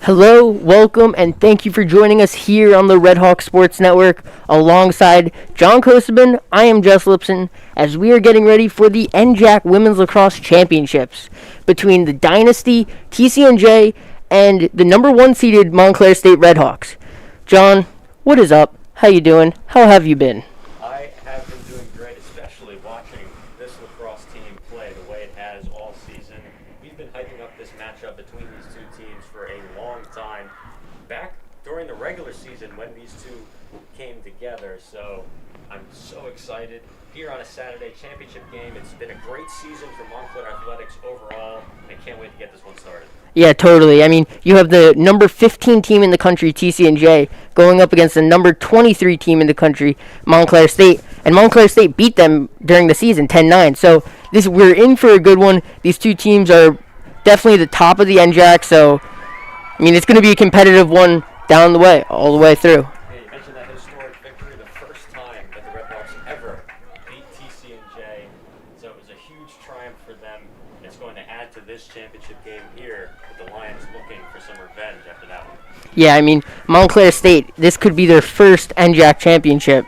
Hello, welcome, and thank you for joining us here on the Red Hawk Sports Network. Alongside John Kosabin, I am Jess Lipson, as we are getting ready for the NJAC Women's Lacrosse Championships between the Dynasty, TCNJ, and the number one seeded Montclair State Red Hawks. John, what is up? How you doing? How have you been? I have been doing great, especially watching this lacrosse team play the way it has all season. We've been hyping up this matchup between these two teams for a long time, back during the regular season when these two came together. So I'm so excited here on a Saturday championship game. It's been a great season for Montclair Athletics overall. I can't wait to get this one started. Yeah, totally. I mean, you have the number 15 team in the country, TCNJ, going up against the number 23 team in the country, Montclair State. And Montclair State beat them during the season, 10-9. So we're in for a good one. These two teams are definitely the top of the NJAC. So, I mean, it's going to be a competitive one down the way, all the way through. Yeah, you mentioned that historic victory, the first time that the Red Hawks ever beat TCNJ. So it was a huge triumph for them. It's going to add to this championship game here, with the Lions looking for some revenge after that one. Yeah, I mean, Montclair State, this could be their first NJAC championship.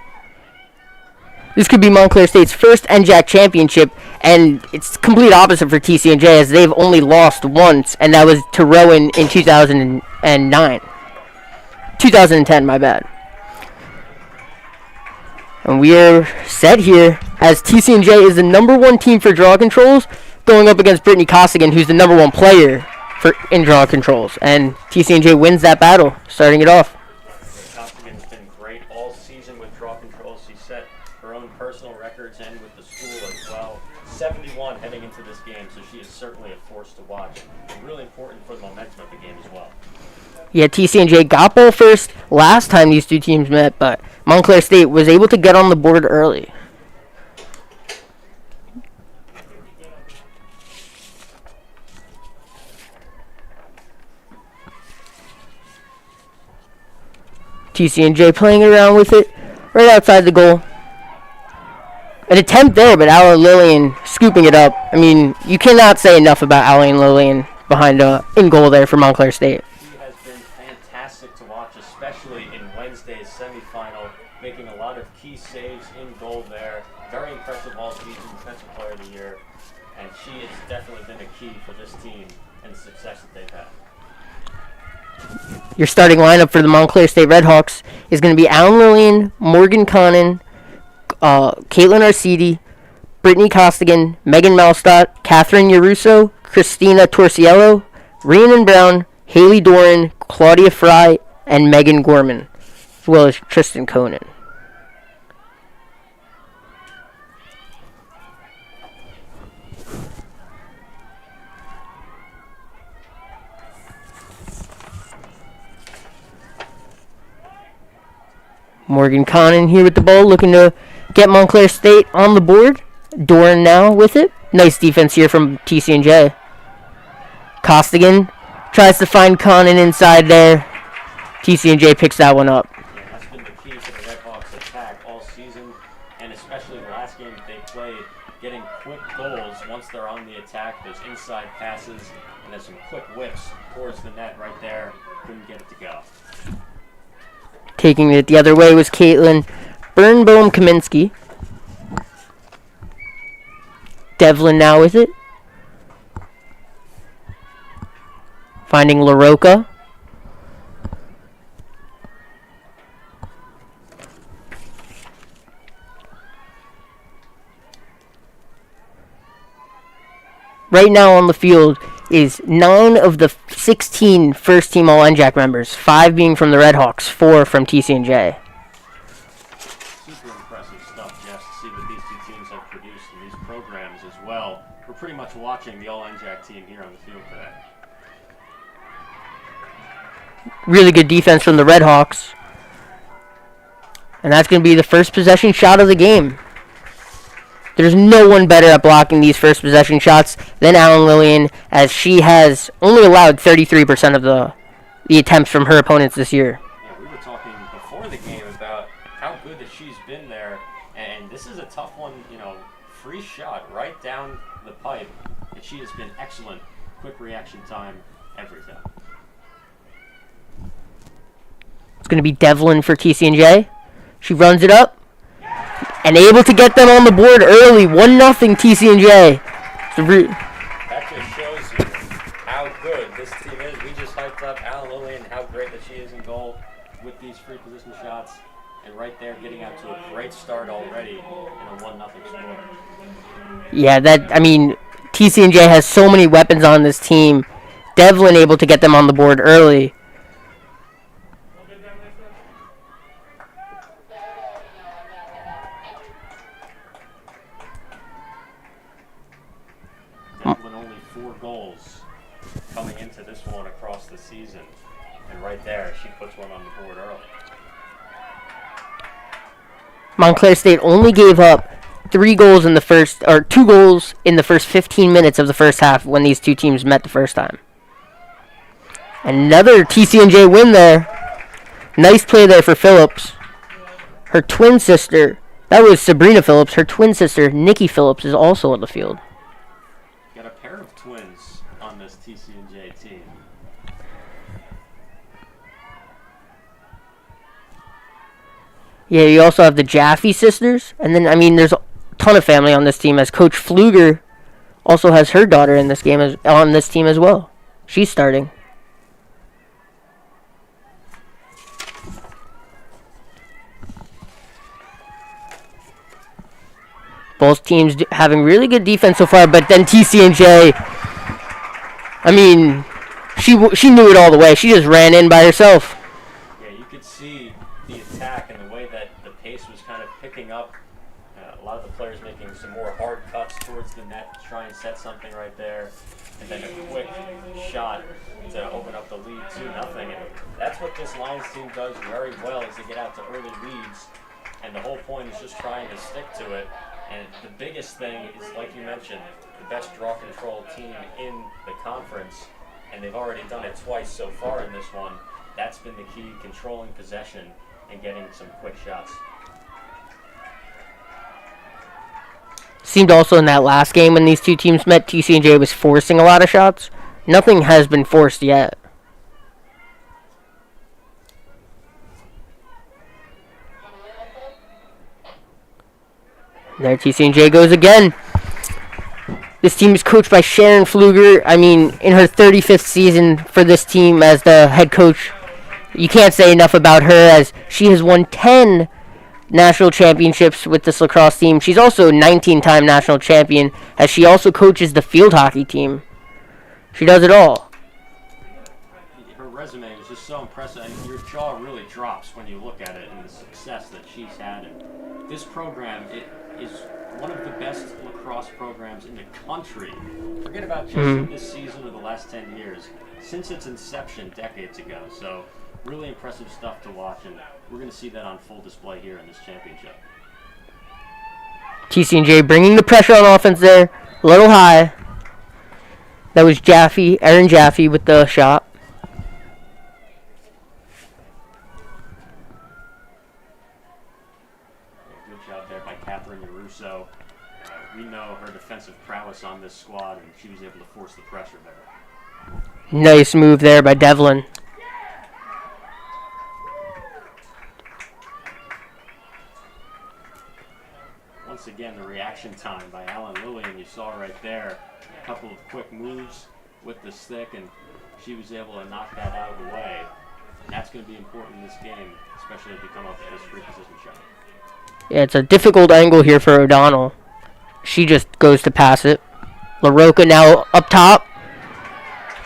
This could be Montclair State's first NJAC championship, and it's complete opposite for TCNJ, as they've only lost once, and that was to Rowan in 2009. 2010, my bad. And we are set here, as TCNJ is the number one team for draw controls, going up against Brittany Costigan, who's the number one player in draw controls. And TCNJ wins that battle, starting it off. Costigan's been great all season with draw controls. She set her own personal records and with the school as well. 71 heading into this game, so she is certainly a force to watch. And really important for the momentum of the game as well. Yeah, TCNJ got ball first last time these two teams met, but Montclair State was able to get on the board early. TCNJ playing around with it right outside the goal. An attempt there, but Alan Lillian scooping it up. I mean, you cannot say enough about Alan Lillian behind in goal there for Montclair State. He has been fantastic to watch, especially in Wednesday's semifinal, making a lot of key saves in goal there. Very impressive all season, Defensive Player of the Year, and she has definitely been a key for this team and the success that they've had. Your starting lineup for the Montclair State Redhawks is going to be Alan Lillian, Morgan Connon, Caitlin Arcidi, Brittany Costigan, Megan Malstott, Catherine Yaruso, Christina Torciello, Rhiannon Brown, Haley Doran, Claudia Fry, and Megan Gorman, as well as Tristan Conan. Morgan Connon here with the ball, looking to get Montclair State on the board. Doran now with it. Nice defense here from TCNJ. Costigan tries to find Connon inside there. TCNJ picks that one up. Yeah, that's been the key to the Red Hawks' attack all season, and especially the last game that they played, getting quick goals once they're on the attack. There's inside passes, and there's some quick whips towards the net right there. Couldn't get it to go. Taking it the other way was Caitlin Bernbohm-Kaminsky. Devlin now with it. Finding LaRocca. Right now on the field is 9 of the 16 first-team All-NJAC members, 5 being from the Redhawks, 4 from TCNJ. Super impressive stuff, Jess, to see what these two teams have produced in these programs as well. We're pretty much watching the All-NJAC team here on the field today. Really good defense from the Redhawks. And that's going to be the first possession shot of the game. There's no one better at blocking these first possession shots than Alan Lillian, as she has only allowed 33% of the attempts from her opponents this year. Yeah, we were talking before the game about how good that she's been there, and this is a tough one, free shot right down the pipe, and she has been excellent. Quick reaction time, everything. going to be Devlin for TCNJ. She runs it up and able to get them on the board early. 1-0 TCNJ. That just shows you how good this team is. We just hyped up Alan Lillian, how great that she is in goal with these free position shots. And right there, getting out to a great start already in a 1-0 score. Yeah, TCNJ has so many weapons on this team. Devlin able to get them on the board early. Devlin only 4 goals coming into this one across the season. And right there, she puts one on the board early. Montclair State only gave up 2 goals in the first 15 minutes of the first half when these two teams met the first time. Another TCNJ win there. Nice play there for Phillips. Her twin sister, that was Sabrina Phillips. Her twin sister, Nikki Phillips, is also on the field. Got a pair of twins on this TCNJ team. Yeah, you also have the Jaffe sisters. And then, there's a ton of family on this team, as Coach Pfluger also has her daughter in this game on this team as well. She's starting. Both teams having really good defense so far, but then TCNJ, she knew it all the way. She just ran in by herself. Yeah, you could see the attack and the way that the pace was kind of picking up. A lot of the players making some more hard cuts towards the net to try and set something right there. And then a quick shot to open up the lead 2-0. And that's what this Lions team does very well, is they get out to early leads. And the whole point is just trying to stick to it. And the biggest thing is, like you mentioned, the best draw control team in the conference. And they've already done it twice so far in this one. That's been the key, controlling possession and getting some quick shots. Seemed also in that last game when these two teams met, TCNJ was forcing a lot of shots. Nothing has been forced yet. There TCNJ goes again. This team is coached by Sharon Pfluger. In her 35th season for this team as the head coach, you can't say enough about her, as she has won 10 national championships with this lacrosse team. She's also a 19-time national champion, as she also coaches the field hockey team. She does it all. Her resume is just so impressive, and your jaw really drops when you look at it and the success that she's had. And this program, it is one of the best lacrosse programs in the country. Forget about just this season or the last 10 years. Since its inception decades ago. So really impressive stuff to watch, and we're going to see that on full display here in this championship. TCNJ bringing the pressure on offense there. A little high. That was Erin Jaffe with the shot. Good job there by Catherine Russo. We know her defensive prowess on this squad, and she was able to force the pressure there. Nice move there by Devlin. Once again, the reaction time by Alan Lillian, you saw right there. A couple of quick moves with the stick, and she was able to knock that out of the way. And that's going to be important in this game, especially if you come up with this free position shot. Yeah, it's a difficult angle here for O'Donnell. She just goes to pass it. LaRocca now up top.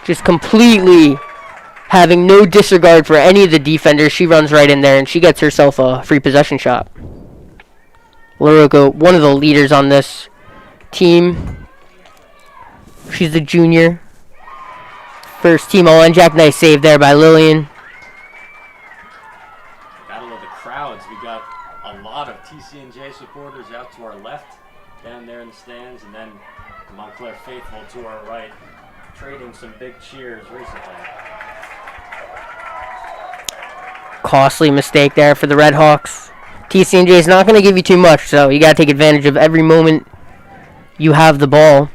Just completely having no disregard for any of the defenders. She runs right in there, and she gets herself a free possession shot. LaRocca, one of the leaders on this team. She's the junior. First team all NJAC. Nice save there by Lillian. Battle of the crowds. We got a lot of TCNJ supporters out to our left, down there in the stands, and then the Montclair faithful to our right, trading some big cheers recently. Costly mistake there for the Red Hawks. TCNJ is not going to give you too much, so you got to take advantage of every moment you have the ball.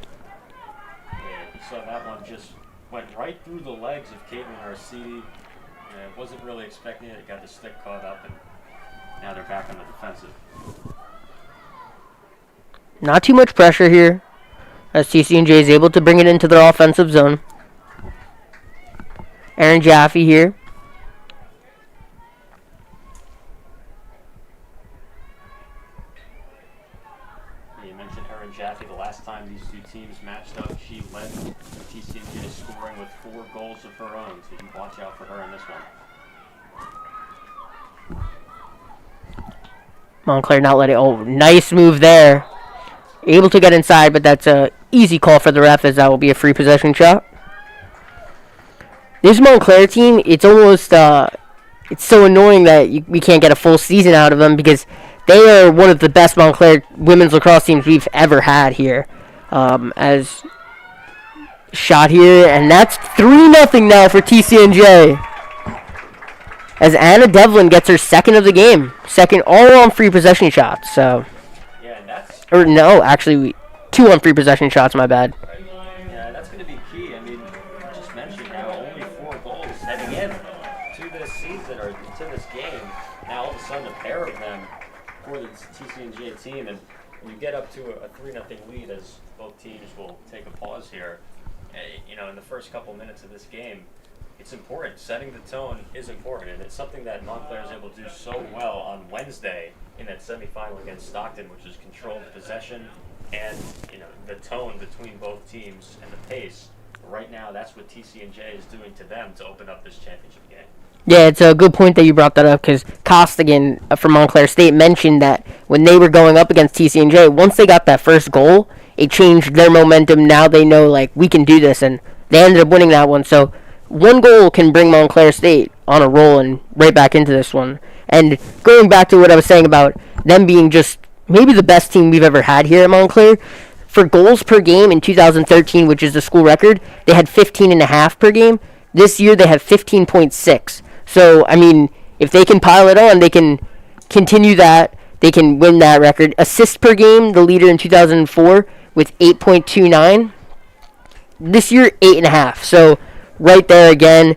Yeah, you saw that one just went right through the legs of Caitlin Arcidi. Yeah, wasn't really expecting it. Got the stick caught up, and now they're back on the defensive. Not too much pressure here, as TCNJ is able to bring it into their offensive zone. Aaron Jaffe here. You mentioned Aaron Jaffe. The last time these two teams matched up, she led TCNJ scoring with 4 goals of her own, so you watch out for her in this one. Montclair not letting. Oh, nice move there. Able to get inside, but that's a easy call for the ref, as that will be a free possession shot. This Montclair team, it's almost it's so annoying that we can't get a full season out of them, because they are one of the best Montclair women's lacrosse teams we've ever had here. As shot here, and that's 3-0 now for TCNJ. As Anna Devlin gets her second of the game. Second all on free possession shots. So, yeah, and that's... Or no, actually, 2 on free possession shots, my bad. Yeah, that's going to be key. I mean, I just mentioned now only 4 goals heading in to this season or to this game. Now all of a sudden a pair of them for the TCNJ team. And when you get up to a 3-0 lead, as both teams will take a pause here, you know, in the first couple minutes of this game, it's important. Setting the tone is important, and it's something that Montclair is able to do so well on Wednesday in that semifinal against Stockton, which is controlled possession and, you know, the tone between both teams and the pace. Right now, that's what TCNJ is doing to them to open up this championship game. Yeah, it's a good point that you brought that up, because Costigan from Montclair State mentioned that when they were going up against TCNJ, once they got that first goal, it changed their momentum. Now they know, like, we can do this, and they ended up winning that one. So 1 goal can bring Montclair State on a roll and right back into this one. And going back to what I was saying about them being just maybe the best team we've ever had here at Montclair, for goals per game in 2013, which is the school record, they had 15.5 per game. This year they have 15.6. So, I mean, if they can pile it on, they can continue that. They can win that record. Assists per game, the leader in 2004 with 8.29. This year, 8.5. So, right there again.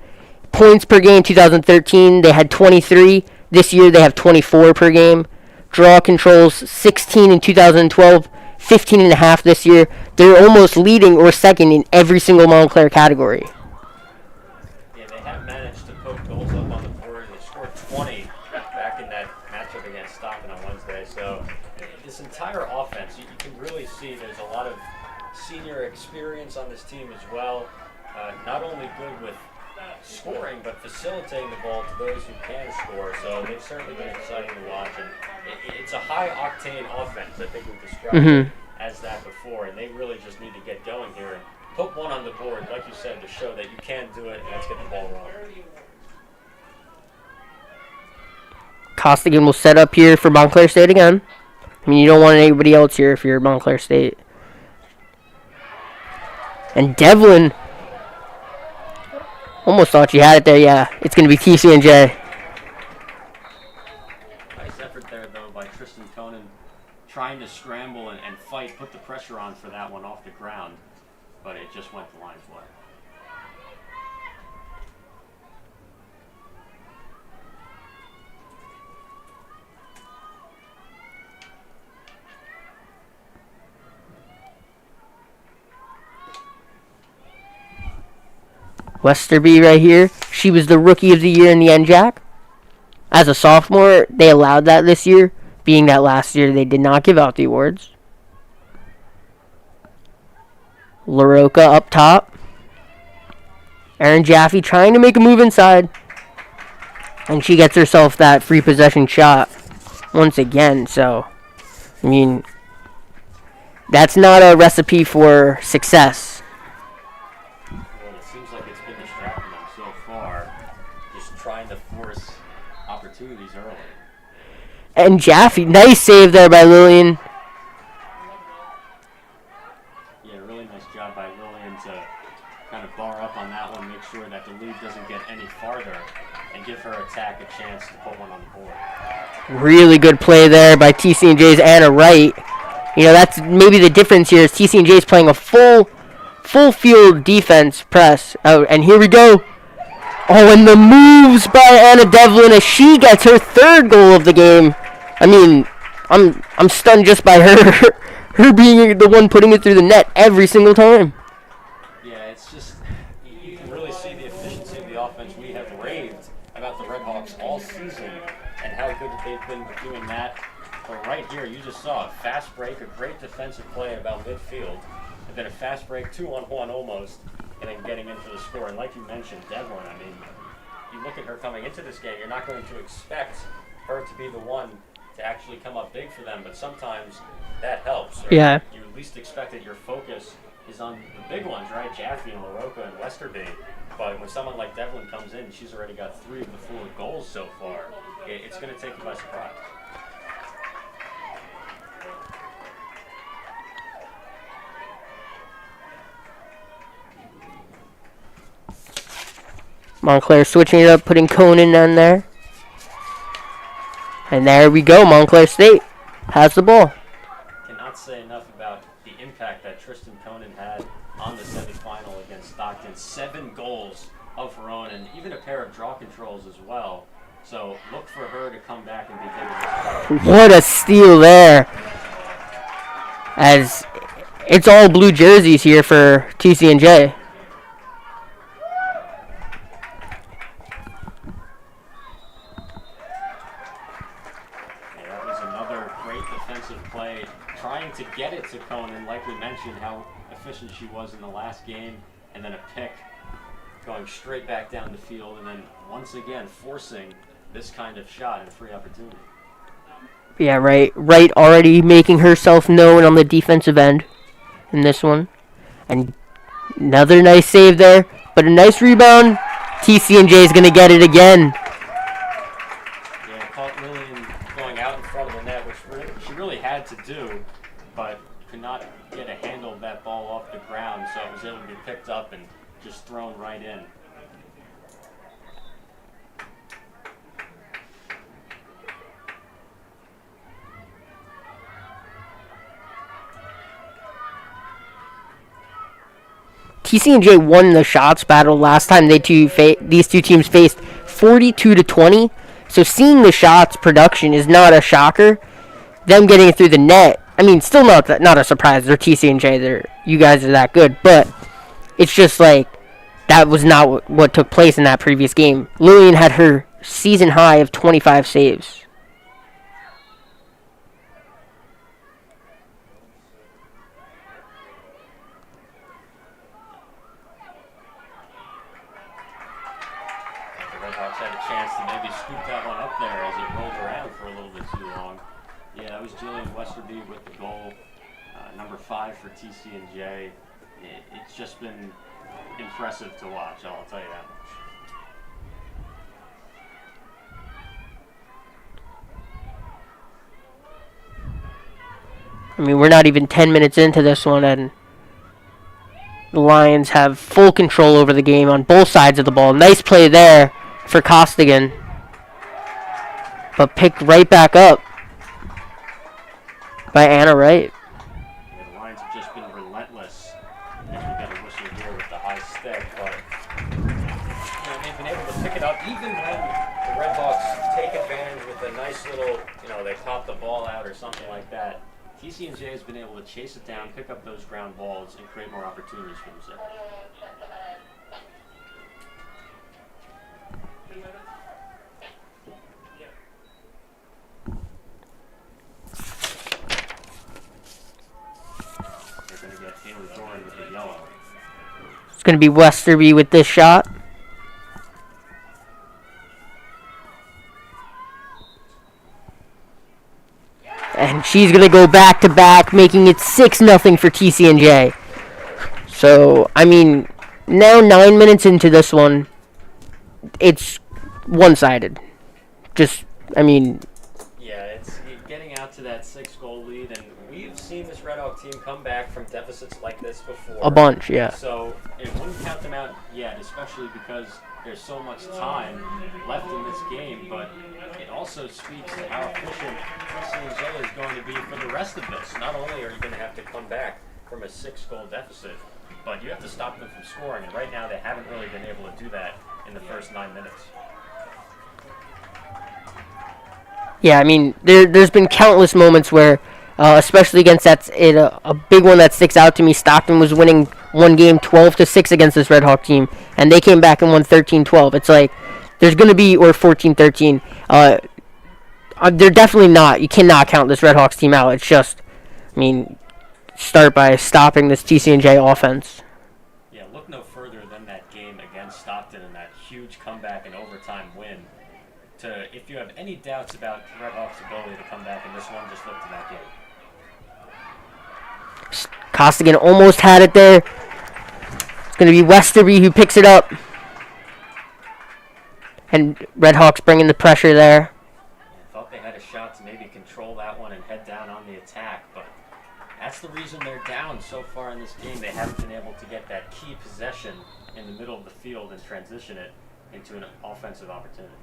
Points per game, 2013, they had 23. This year, they have 24 per game. Draw controls, 16 in 2012, 15.5 this year. They're almost leading or second in every single Montclair category. Yeah, they have managed to put goals up on the board. They scored 20 back in that matchup against Stockton on Wednesday. So this entire offense, you can really see there's a lot of senior experience on this team as well. Not only good with scoring, but facilitating the ball to those who can score. So they've certainly been exciting to watch. And it's a high-octane offense. I think we've described it as that before. And they really just need to get going here and put one on the board, like you said, to show that you can do it, and let's get the ball rolling. Costigan will set up here for Montclair State again. I mean, you don't want anybody else here if you're Montclair State. And Devlin almost thought you had it there. Yeah, it's going to be TCNJ. Nice effort there, though, by Tristan Conan, trying to scramble and fight, put the pressure on for that one off the ground, but it just went the line's way. Westerby right here. She was the Rookie of the Year in the NJAC. As a sophomore, they allowed that this year, being that last year they did not give out the awards. LaRocca up top. Aaron Jaffe trying to make a move inside. And she gets herself that free possession shot once again. So, I mean, that's not a recipe for success. Trying to force opportunities early. And Jaffe, nice save there by Lillian. Yeah, really nice job by Lillian to kind of bar up on that one, make sure that the lead doesn't get any farther, and give her attack a chance to put one on the board. Really good play there by TCNJ's Anna Wright. You know, that's maybe the difference here is TCNJ's playing a full field defense press. Oh, and here we go. Oh, and the moves by Anna Devlin as she gets her third goal of the game. I mean, I'm stunned just by her her being the one putting it through the net every single time. Yeah, it's just, you can really see the efficiency of the offense. We have raved about the Redhawks all season and how good they've been doing that. But right here, you just saw a fast break, a great defensive play about midfield, and then a fast break, 2-on-1 almost, and then getting into the score. And like you mentioned, Devlin, I mean, you look at her coming into this game, you're not going to expect her to be the one to actually come up big for them, but sometimes that helps. Right? Yeah. You at least expect that your focus is on the big ones, right? Jaffe and LaRocca and Westerby. But when someone like Devlin comes in, she's already got 3 of the 4 goals so far. It's going to take you by surprise. Montclair switching it up, putting Conan on there. And there we go. Montclair State has the ball. Cannot say enough about the impact that Tristan Conan had on the semifinal against Stockton. 7 goals of her own and even a pair of draw controls as well. So look for her to come back and be big in this. What a steal there. As it's all blue jerseys here for TCNJ. To get it to Conan, like we mentioned, how efficient she was in the last game, and then a pick going straight back down the field, and then once again forcing this kind of shot and free opportunity. Yeah, right already making herself known on the defensive end in this one. And another nice save there, but a nice rebound. TCNJ is going to get it again. Yeah, caught Lillian going out in front of the net, which she really had to do, but could not get a handle of that ball off the ground, so it was able to be picked up and just thrown right in. TCNJ won the shots battle last time these two teams faced 42-20. So seeing the shots production is not a shocker. Them getting it through the net, I mean, still not a surprise. They're TCNJ. You guys are that good. But it's just like that was not what took place in that previous game. Lillian had her season high of 25 saves. The Redhawks had a chance to maybe scoop that one up there as it rolled around for a little bit too long. Yeah, that was Jillian Westerby with the goal, number 5 for TCNJ. It's just been impressive to watch, I'll tell you that much. I mean, we're not even 10 minutes into this one, and the Lions have full control over the game on both sides of the ball. Nice play there for Costigan, but picked right back up by Anna Wright. Yeah, the Lions have just been relentless. And we got a whistle here with the high stick, but they've been able to pick it up even when the Redhawks take advantage with a nice little, they pop the ball out or something like that. TCNJ has been able to chase it down, pick up those ground balls, and create more opportunities for themselves. It's going to be Westerby with this shot. And she's going to go back-to-back, making it 6-0 for TCNJ. So, I mean, now 9 minutes into this one, it's one-sided. Yeah, it's getting out to that 6-goal lead, and we've seen this Red Hawk team come back from deficits like this before. A bunch, yeah. So it wouldn't count them out yet, especially because there's so much time left in this game, but it also speaks to how efficient TCNJ is going to be for the rest of this. Not only are you going to have to come back from a 6-goal deficit, but you have to stop them from scoring, and right now they haven't really been able to do that in the first 9 minutes. Yeah, I mean, there's been countless moments where, especially against a big one that sticks out to me, Stockton was winning one game 12-6 against this Red Hawk team, and they came back and won 13-12. It's like, there's going to be, or 14-13. They're definitely not. You cannot count this Red Hawks team out. It's just, I mean, start by stopping this TCNJ offense. Yeah, look no further than that game against Stockton and that huge comeback and overtime win. If you have any doubts about Red Hawks' ability to come back in this one, just look to that game. Costigan almost had it there. It's going to be Westerby who picks it up. And Red Hawks bringing the pressure there. I thought they had a shot to maybe control that one and head down on the attack, but that's the reason they're down so far in this game. They haven't been able to get that key possession in the middle of the field and transition it into an offensive opportunity.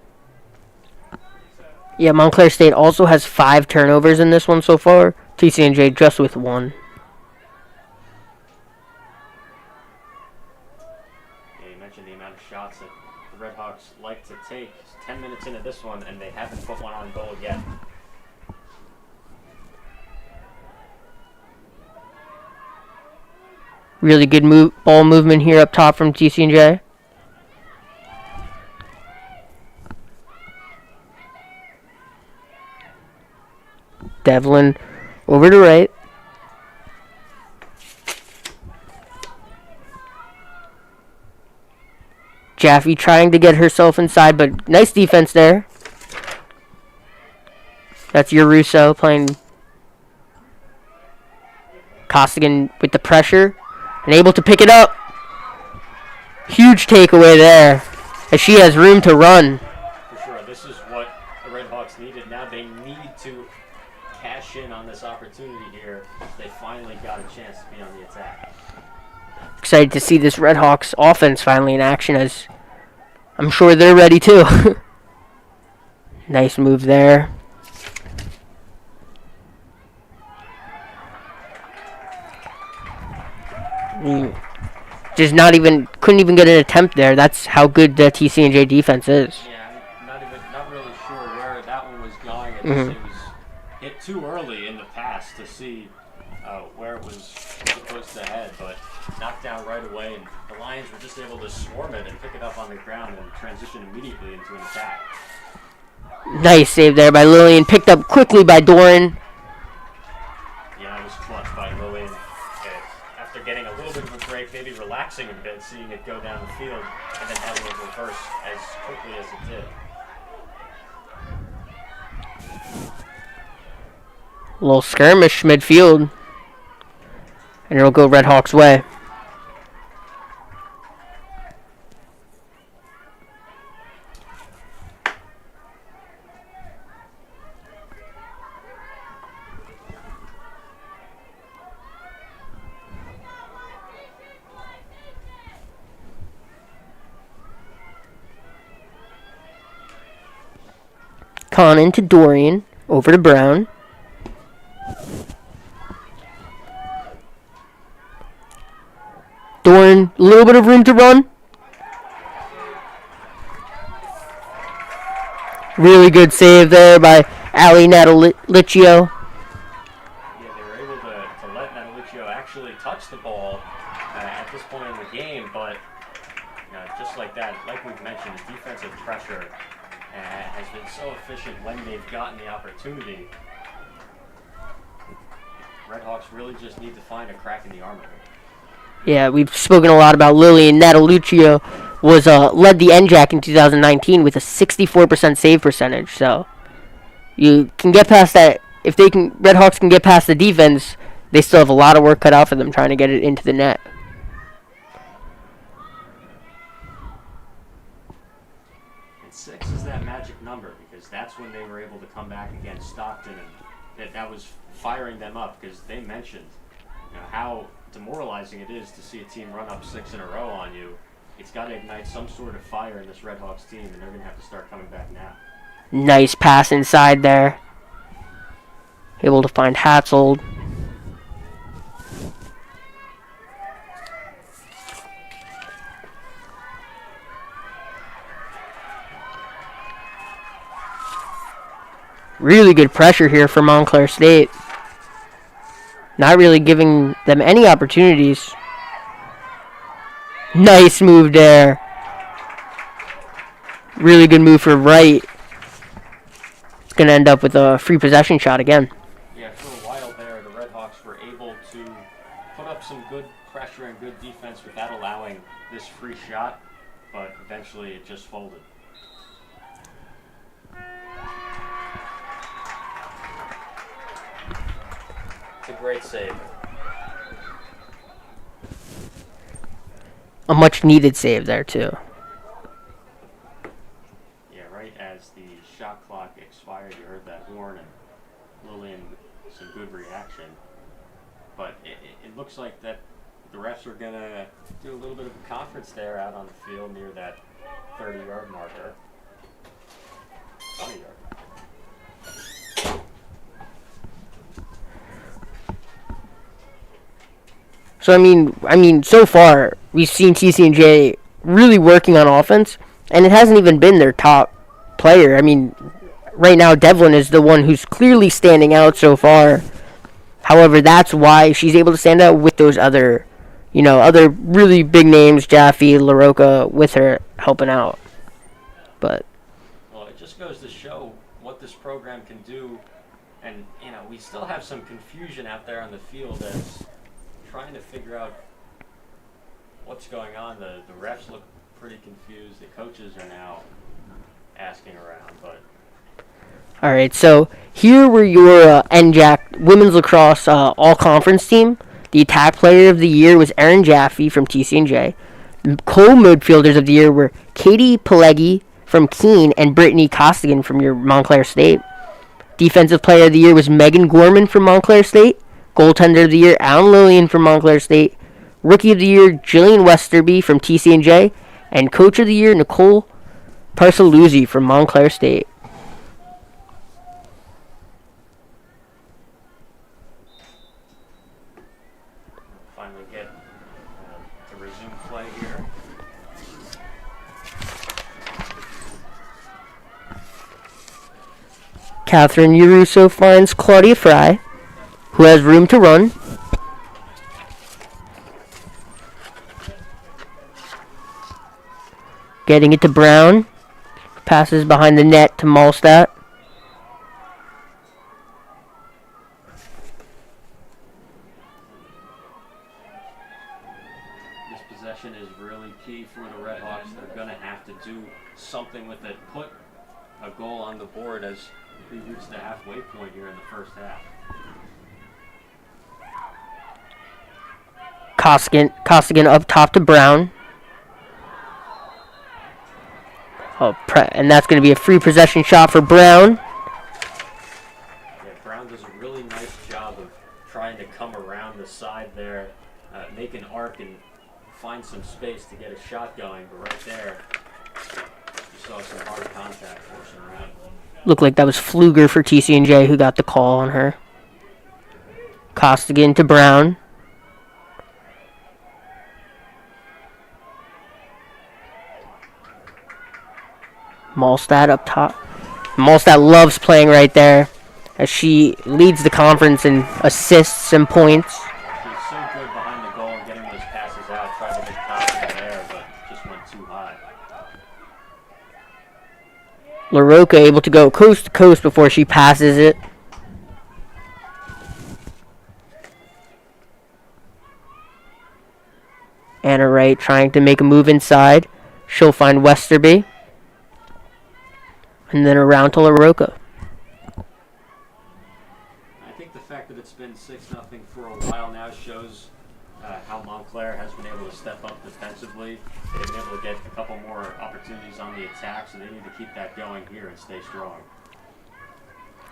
Yeah, Montclair State also has 5 turnovers in this one so far. TCNJ just with 1. Yeah, you mentioned the amount of shots that the Red Hawks like to take. 10 minutes into this one, and they haven't put one on goal yet. Really good ball movement here up top from TCNJ. Devlin over to right. Jaffe trying to get herself inside, but nice defense there. That's your Russo playing. Costigan with the pressure and able to pick it up. Huge takeaway there as she has room to run. For sure, this is what the Red Hawks needed. Now they need to cash in on this opportunity here. They finally got a chance to be on the attack. Excited to see this Red Hawks offense finally in action, as I'm sure they're ready too. Nice move there. Just couldn't even get an attempt there. That's how good the TCNJ defense is. Yeah, not really sure where that one was going. It was hit too early in the pass to see where it was supposed to head, but knocked down right away, and the Lions were just able to swarm it and pick it up on the ground and transition immediately into an attack. Nice save there by Lillian, picked up quickly by Doran. Yeah, it was clutched by Lillian. After getting a little bit of a break, maybe relaxing a bit, seeing it go down the field, and then having it reverse as quickly as it did. A little skirmish midfield. And it'll go Red Hawks' way. Connon to Dorian. Over to Brown. Doran, a little bit of room to run. Really good save there by Ali Nataliccio. Yeah, they were able to let Nataliccio actually touch the ball at this point in the game, but just like that, like we've mentioned, the defensive pressure has been so efficient when they've gotten the opportunity. Red Hawks really just need to find a crack in the armor. Yeah, we've spoken a lot about Lily, and Nataliccio was led the NJAC in 2019 with a 64% save percentage. So you can get past that. If Red Hawks can get past the defense, they still have a lot of work cut out for them trying to get it into the net. And 6 is that magic number, because that's when they were able to come back against Stockton, and that was firing them up, because they mentioned how demoralizing it is to see a team run up 6 in a row on you. It's got to ignite some sort of fire in this Red Hawks team, and they're going to have to start coming back now. Nice pass inside there. Able to find Hatzold. Really good pressure here for Montclair State. Not really giving them any opportunities. Nice move there. Really good move for Wright. It's going to end up with a free possession shot again. Yeah, for a while there, the Redhawks were able to put up some good pressure and good defense without allowing this free shot, but eventually it just folded. It's a great save. A much needed save there too. Yeah, right as the shot clock expired, you heard that horn and Lillian some good reaction. But it looks like that the refs are going to do a little bit of a conference there out on the field near that 30-yard marker. 20-yard. So I mean, so far we've seen TCNJ really working on offense, and it hasn't even been their top player. I mean, right now Devlin is the one who's clearly standing out so far. However, that's why she's able to stand out with those other really big names, Jaffe, LaRocca, with her helping out. But well, it just goes to show what this program can do, and we still have some confusion out there on the field as trying to figure out what's going on. The refs look pretty confused. The coaches are now asking around, but all right, so here were your NJAC women's lacrosse all-conference team. The attack player of the year was Erin Jaffe from TCNJ. Co-midfielders of the year were Katie Pileggi from Keene and Brittany Costigan from your Montclair State. Defensive player of the year was Megan Gorman from Montclair State. Goaltender of the year, Alan Lillian from Montclair State. Rookie of the year, Jillian Westerby from TCNJ. And coach of the year, Nicole Parsaluzzi from Montclair State. finally get to resume play here. Catherine Uruso finds Claudia Fry, who has room to run. Getting it to Brown. Passes behind the net to Malstadt. This possession is really key for the Redhawks. They're going to have to do something with it. Put a goal on the board as we reach the halfway point here in the first half. Costigan up top to Brown. And that's going to be a free possession shot for Brown. Yeah, Brown does a really nice job of trying to come around the side there, make an arc and find some space to get a shot going. But right there, you saw some hard contact forcing around. Looked like that was Pfluger for TCNJ who got the call on her. Costigan to Brown. Malstadt up top. Malstadt loves playing right there as she leads the conference in assists and points. She's so good behind the goal and getting those passes out. Tried to get Costigan there, but just went too high. LaRocca able to go coast to coast before she passes it. Anna Wright trying to make a move inside. She'll find Westerby. And then around to LaRocca. I think the fact that it's been 6-0 for a while now shows how Montclair has been able to step up defensively. They've been able to get a couple more opportunities on the attack, so they need to keep that going here and stay strong.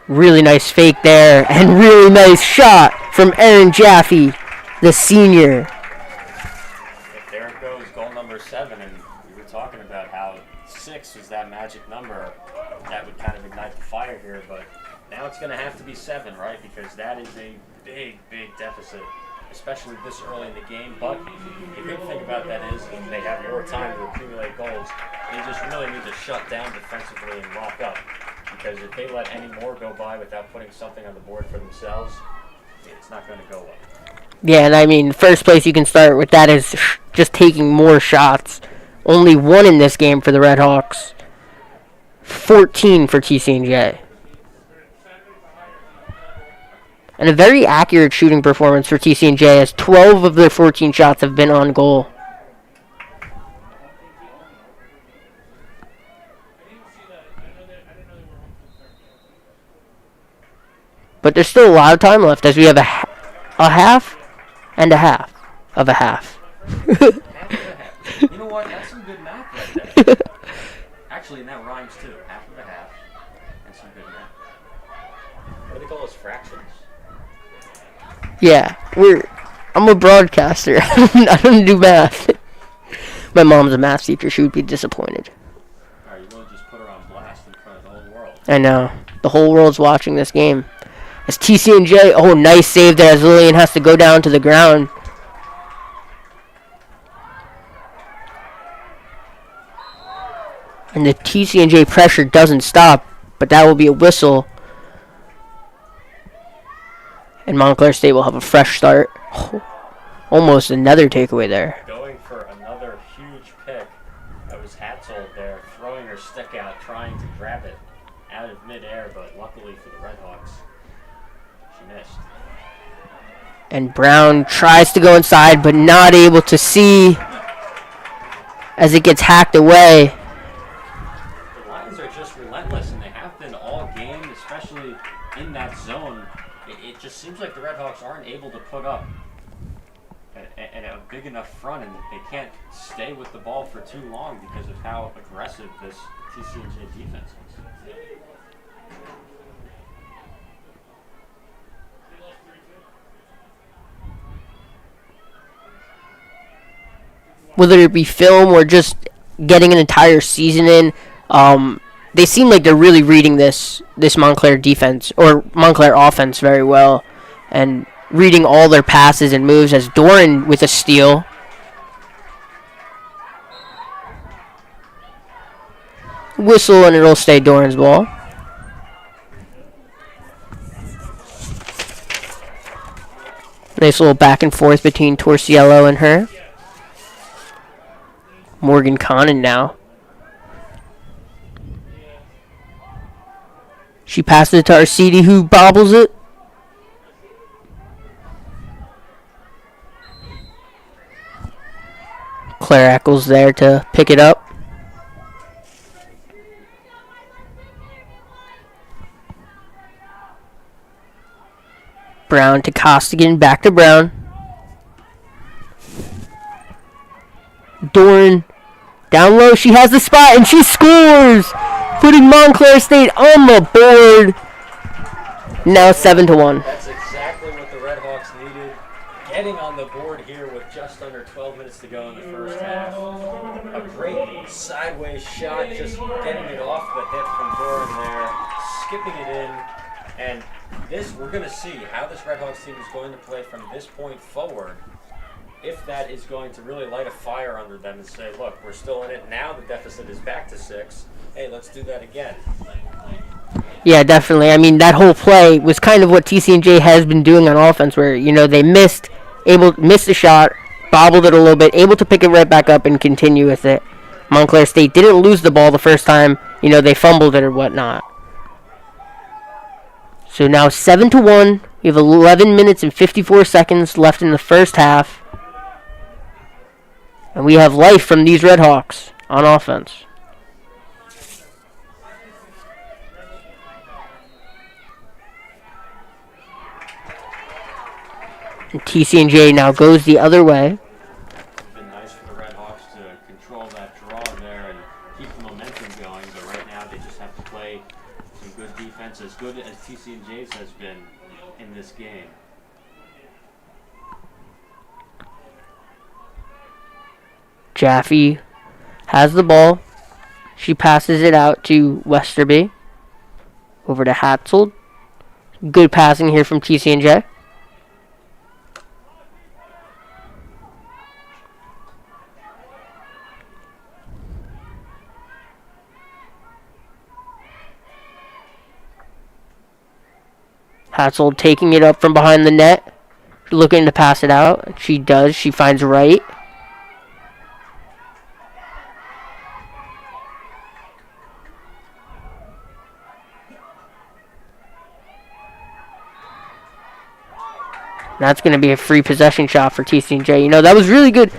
Really nice fake there, and really nice shot from Erin Jaffe, the senior. There it goes, goal number 7, and we were talking about how 6 is that magic number that would kind of ignite the fire here, but now it's going to have to be 7, right? Because that is a big, big deficit, especially this early in the game. But the good thing about that is they have more time to accumulate goals. They just really need to shut down defensively and lock up. because if they let any more go by without putting something on the board for themselves, it's not going to go well. Yeah, and I mean, first place you can start with that is just taking more shots. Only 1 in this game for the Red Hawks. 14 for TCNJ. And a very accurate shooting performance for TCNJ, as 12 of their 14 shots have been on goal. But there's still a lot of time left, as we have a half and a half of a half. Half of a half. You know what? That's some good math right there. Actually, and that rhymes too. Half of a half. That's some good math. What do they call those fractions? Yeah, I'm a broadcaster. I don't do math. My mom's a math teacher. She would be disappointed. Alright, you really just put her on blast in front of the whole world. I know. The whole world's watching this game. As TCNJ, oh, nice save there as Lillian has to go down to the ground. And the TCNJ pressure doesn't stop, but that will be a whistle. And Montclair State will have a fresh start. Oh, almost another takeaway there. Going for another huge pick. That was Hatzold there, throwing her stick out, trying to grab it out of midair, but luckily for the Red Hawks, she missed. And Brown tries to go inside, but not able to see as it gets hacked away. The Lions are just relentless, and they have been all game, especially in that zone. It just seems like the Red Hawks aren't able to put up a big enough front, and they can't stay with the ball for too long because of how aggressive this TCNJ defense is. Whether it be film or just getting an entire season in, they seem like they're really reading this Montclair defense or Montclair offense very well, and reading all their passes and moves. As Doran with a steal. Whistle, and it'll stay Doran's ball. Nice little back and forth between Torciello and her. Morgan Connon now. She passes it to Arcidi, who bobbles it. Claire Eccles there to pick it up. Brown to Costigan, back to Brown. Doran down low, she has the spot, and she scores! Putting Montclair State on the board. Now 7-1. That's exactly what the Red Hawks needed. Getting on the board here with just under 12 minutes to go in the first half. A great sideways shot, just getting it off the hip from Doran there, skipping it in. And this, we're going to see how this Red Hawks team is going to play from this point forward. If that is going to really light a fire under them and say, look, we're still in it. Now the deficit is back to 6. Hey, let's do that again. Yeah, definitely. I mean, that whole play was kind of what TCNJ has been doing on offense, where, you know, they missed a shot, bobbled it a little bit, able to pick it right back up and continue with it. Montclair State didn't lose the ball the first time, you know, they fumbled it or whatnot. So now 7-1. We have 11 minutes and 54 seconds left in the first half. And we have life from these Red Hawks on offense. And TCNJ now goes the other way. It's been nice for the Red Hawks to control that draw there and keep the momentum going, but right now they just have to play some good defense, as good as TCNJ's has been in this game. Jaffe has the ball. She passes it out to Westerby. Over to Hatzold. Good passing here from TCNJ. Hatzel taking it up from behind the net, looking to pass it out. She does. She finds Wright. That's going to be a free possession shot for TCNJ. You know, that was really good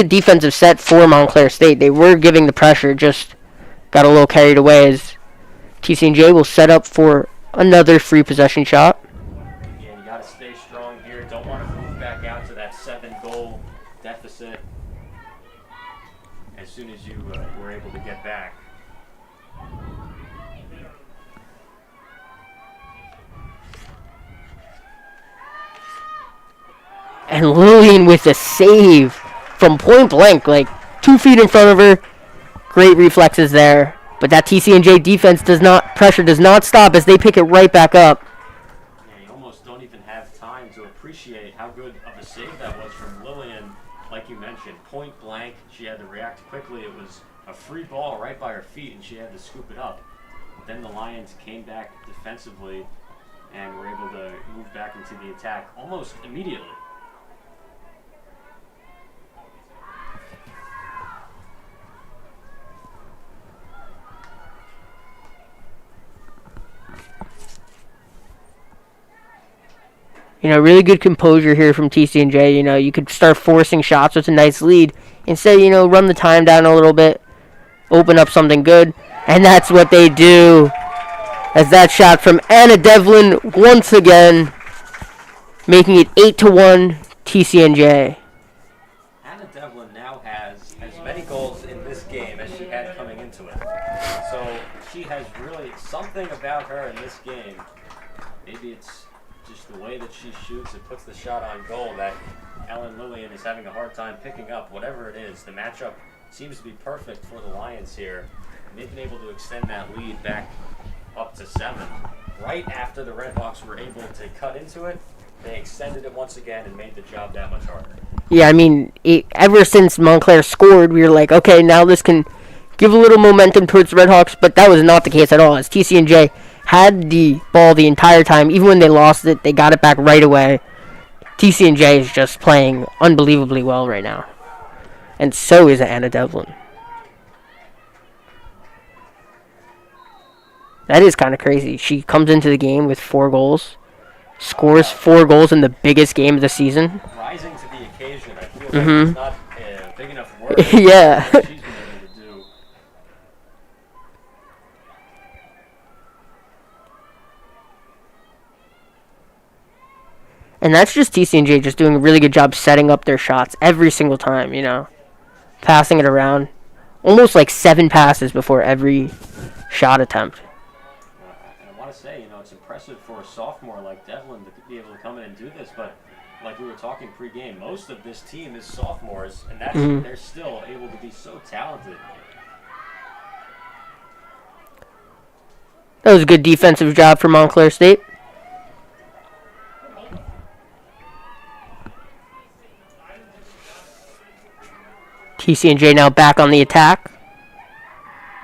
defensive set for Montclair State. They were giving the pressure, just got a little carried away as TCNJ will set up for another free possession shot. Yeah, you got to stay strong here. Don't want to move back out to that 7-goal deficit as soon as you were able to get back. And Lillian with a save from point blank, like 2 feet in front of her. Great reflexes there. But that TCNJ defense does not stop as they pick it right back up. Yeah, you almost don't even have time to appreciate how good of a save that was from Lillian. Like you mentioned, point blank, she had to react quickly. It was a free ball right by her feet, and she had to scoop it up. Then the Lions came back defensively and were able to move back into the attack almost immediately. You know, really good composure here from TCNJ. You know, you could start forcing shots with a nice lead. Instead, you know, run the time down a little bit, open up something good. And that's what they do. As that shot from Anna Devlin once again, making it 8-1 TCNJ. Anna Devlin now has as many goals in this game as she had coming into it. So she has really something about her in this game. Maybe it's just the way that she shoots, it puts the shot on goal that Ellen Lillian is having a hard time picking up. Whatever it is, the matchup seems to be perfect for the Lions here. And they've been able to extend that lead back up to 7. Right after the Redhawks were able to cut into it, they extended it once again and made the job that much harder. Yeah, I mean, ever since Montclair scored, we were like, okay, now this can give a little momentum towards the Redhawks, but that was not the case at all, as TCNJ had the ball the entire time. Even when they lost it, they got it back right away. TCNJ is just playing unbelievably well right now. And so is Anna Devlin. That is kind of crazy. She comes into the game with 4 goals, scores 4 goals in the biggest game of the season. Rising to the occasion. I feel like it's not big enough work. Yeah. She's been able to do. And that's just TCNJ just doing a really good job setting up their shots every single time, you know. Passing it around. Almost like 7 passes before every shot attempt. And I want to say, you know, it's impressive for a sophomore like Devlin to be able to come in and do this, but like we were talking pregame, most of this team is sophomores, and that's they're still able to be so talented. That was a good defensive job for Montclair State. TCNJ now back on the attack.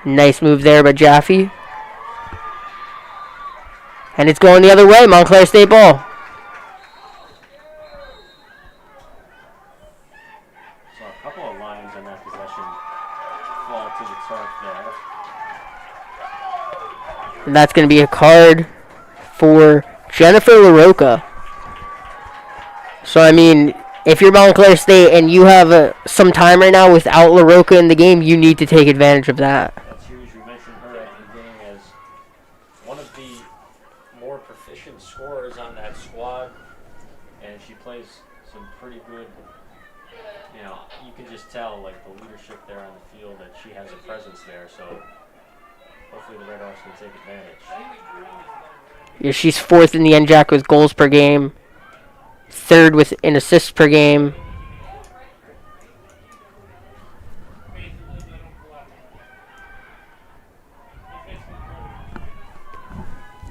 Nice move there by Jaffe. And it's going the other way, Montclair State ball. So a couple of Lions in that possession fall to the turf there. And that's going to be a card for Jennifer LaRocca. So, I mean, if you're Montclair State and you have some time right now without LaRocca in the game, you need to take advantage of that. That's huge. You mentioned her in the game as one of the more proficient scorers on that squad, and she plays some pretty good, you know, you can just tell, like, the leadership there on the field, that she has a presence there, so hopefully the Redhawks can take advantage. Yeah, she's 4th in the NJAC with goals per game. 3rd with in assists per game.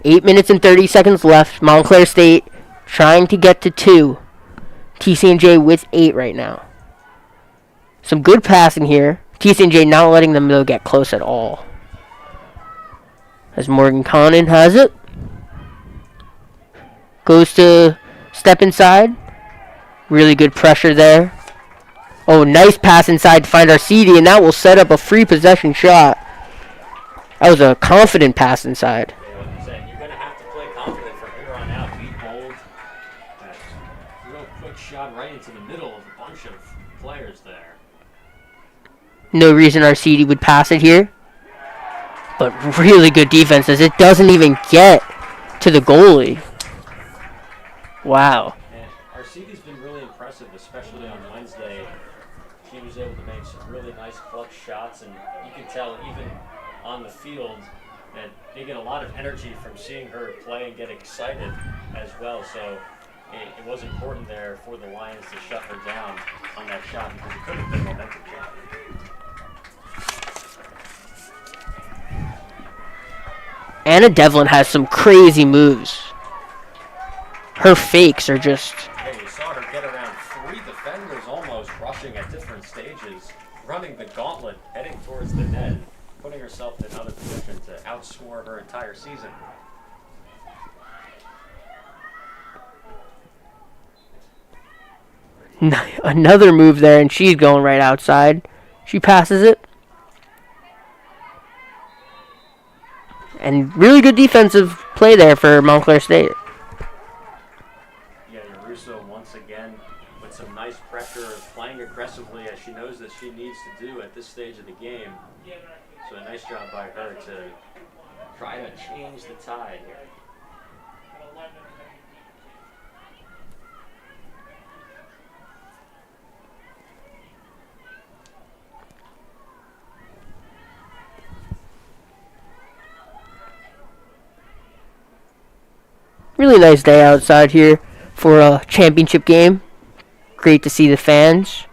Eight minutes and 30 seconds left. Montclair State trying to get to 2. TCNJ with 8 right now. Some good passing here. TCNJ not letting them though get close at all. As Morgan Connon has it. Goes to step inside. Really good pressure there. Oh, nice pass inside to find our CD, and that will set up a free possession shot. That was a confident pass inside. Yeah, like you said, you're going to have to play confident from here on out. Be bold. Real quick shot right into the middle of a bunch of players there. No reason our CD would pass it here. But really good defense as it doesn't even get to the goalie. Wow. And our CD's been really impressive, especially on Wednesday. She was able to make some really nice clutch shots, and you can tell even on the field that they get a lot of energy from seeing her play and get excited as well. So it was important there for the Lions to shut her down on that shot because it could have been a momentum shot. Anna Devlin has some crazy moves. Her fakes are just... Hey, you saw her get around 3 defenders almost, rushing at different stages, running the gauntlet, heading towards the net, putting herself in another position to outscore her entire season. Another move there, and she's going right outside. She passes it. And really good defensive play there for Montclair State. Yeah, Russo once again with some nice pressure, playing aggressively as she knows that she needs to do at this stage of the game. So a nice job by her to try to change the tide here. Really nice day outside here for a championship game. Great to see the fans.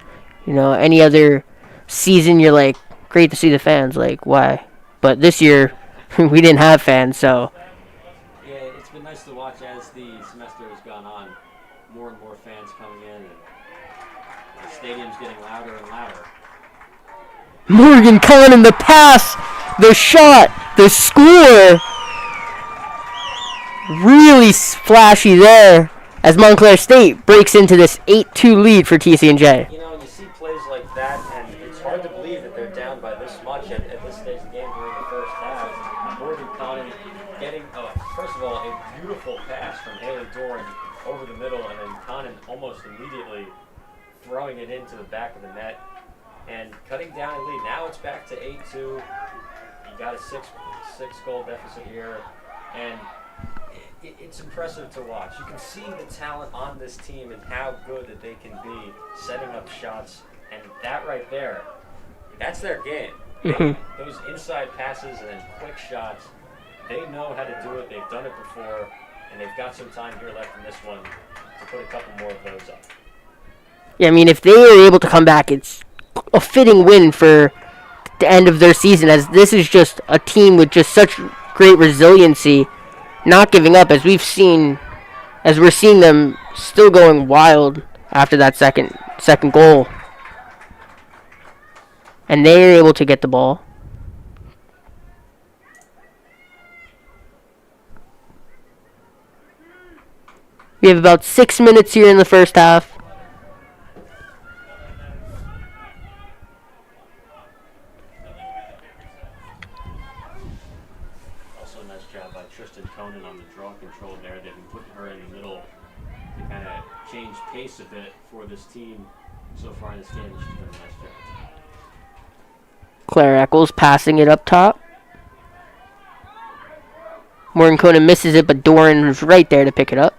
You know, any other season you're like, great to see the fans. Like, why? But this year, we didn't have fans, so. Yeah, it's been nice to watch as the semester has gone on. More and more fans coming in, and the stadium's getting louder and louder. Morgan Cullen, the pass, the shot, the score. Really flashy there as Montclair State breaks into this 8-2 lead for TCNJ. You know, you see plays like that, and it's hard to believe that they're down by this much at this stage of the game during the first half. Morgan Cullen getting, first of all, a beautiful pass from Haley Doran over the middle, and then Cullen almost immediately throwing it into the back of the net and cutting down a lead. Now it's back to 8-2. You got a six-goal deficit here, and it's impressive to watch. You can see the talent on this team and how good that they can be setting up shots. And that right there, that's their game. Those inside passes and quick shots, they know how to do it. They've done it before, and they've got some time here left in this one to put a couple more of those up. Yeah, I mean, if they are able to come back, it's a fitting win for the end of their season, as this is just a team with just such great resiliency, not giving up, as we're seeing them still going wild after that second goal. And they are able to get the ball. We have about 6 minutes here in the first half. Pace a bit for this team so far in this game. She's done a nice job. Claire Eccles passing it up top. Morgan Conan misses it, but Doran is right there to pick it up.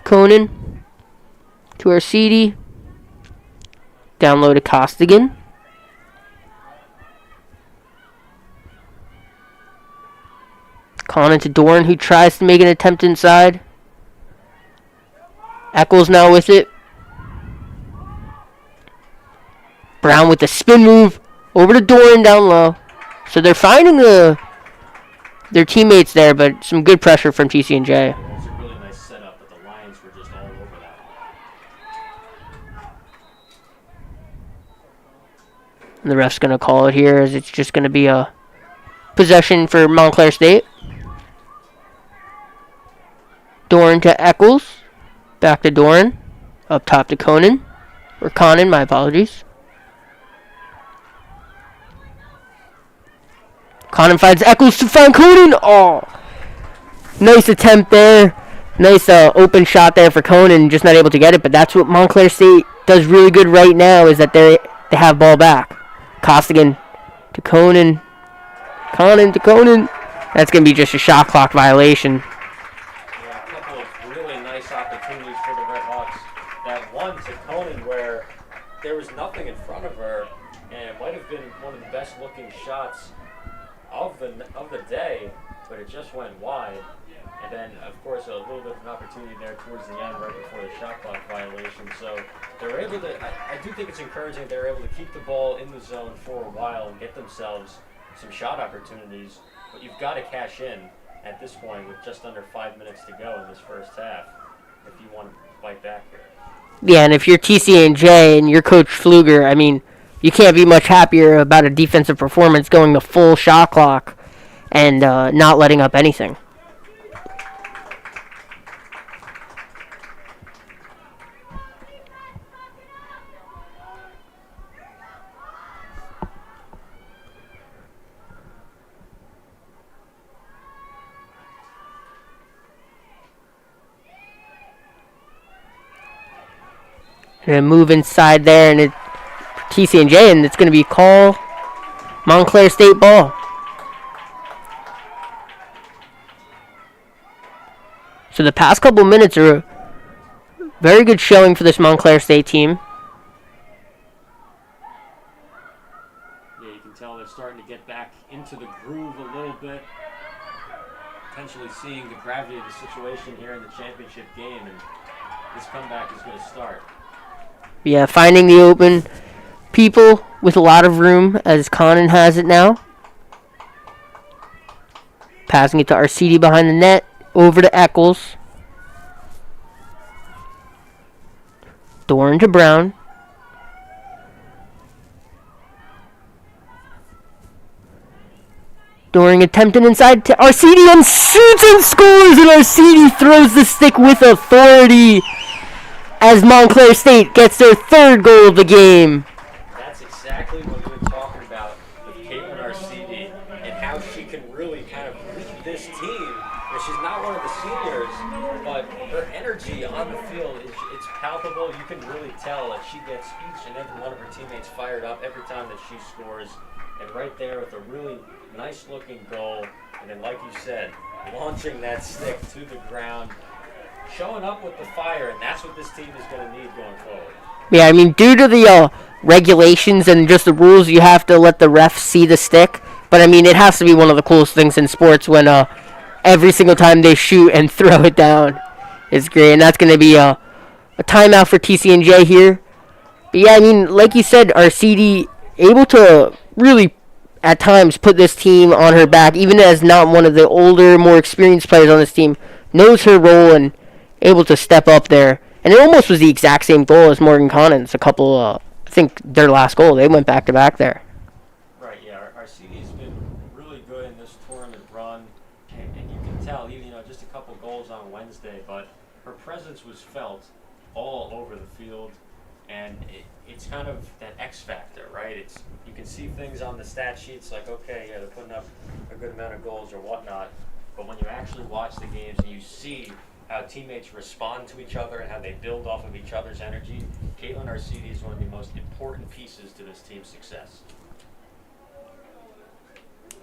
Conan to our CD. Down low to Costigan. Conan to Doran, who tries to make an attempt inside. Eccles now with it. Brown with the spin move over to Doran down low. So they're finding their teammates there, but some good pressure from TCNJ. That's a really nice setup, but the Lions were just all over that. And the ref's going to call it here, as it's just going to be a possession for Montclair State. Doran to Eccles. Back to Doran. Up top to Conan. Or Conan, my apologies. Conan finds Eccles to find Conan. Oh, nice attempt there. Nice open shot there for Conan. Just not able to get it. But that's what Montclair State does really good right now, is that they have ball back. Costigan to Conan. Conan to Conan. That's going to be just a shot clock violation. Yeah, a couple of really nice opportunities for the Red Hawks. That one to Conan where there was nothing in front of her, and it might have been one of the best looking shots of the day, but it just went wide. And then, of course, a little bit of an opportunity there towards the end, right before the shot clock violation. So they were able to, I do think it's encouraging they were able to keep the ball in the zone for a while and get themselves some shot opportunities. But you've got to cash in at this point with just under 5 minutes to go in this first half if you want to fight back here. Yeah, and if you're TCNJ and you're Coach Pfluger, I mean, you can't be much happier about a defensive performance going the full shot clock and not letting up anything. Gonna move inside there, and TCNJ, and it's gonna be call Montclair State ball. So the past couple minutes are a very good showing for this Montclair State team. Yeah, you can tell they're starting to get back into the groove a little bit. Potentially seeing the gravity of the situation here in the championship game, and this comeback is going to start. Yeah, finding the open people with a lot of room, as Conan has it now. Passing it to Arcidi behind the net. Over to Eccles. Doran to Brown. Doran attempting inside to Arcidi, and shoots and scores, and Arcidi throws the stick with authority as Montclair State gets their third goal of the game. That's exactly what we were talking about with Caitlin Arcidi and how she can really kind of lead this team. And she's not one of the seniors, but her energy on the field, it's palpable. You can really tell that she gets each and every one of her teammates fired up every time that she scores. And right there with a really nice-looking goal, and then like you said, launching that stick to the ground, showing up with the fire, and that's what this team is going to need going forward. Yeah, I mean, due to the regulations and just the rules, you have to let the ref see the stick. But, I mean, it has to be one of the coolest things in sports when every single time they shoot and throw it down. It's great, and that's going to be a timeout for TCNJ here. But, yeah, I mean, like you said, Arcidi able to really, at times, put this team on her back, even as not one of the older, more experienced players on this team, knows her role and able to step up there. And it almost was the exact same goal as Morgan Connon's. I think their last goal, they went back-to-back there. Right, yeah. Arcidi's been really good in this tournament run. And you can tell, even, just a couple goals on Wednesday, but her presence was felt all over the field. And it's kind of that X factor, right? You can see things on the stat sheets like, okay, yeah, they're putting up a good amount of goals or whatnot. But when you actually watch the games and you see how teammates respond to each other and how they build off of each other's energy, Caitlin Arcidi is one of the most important pieces to this team's success.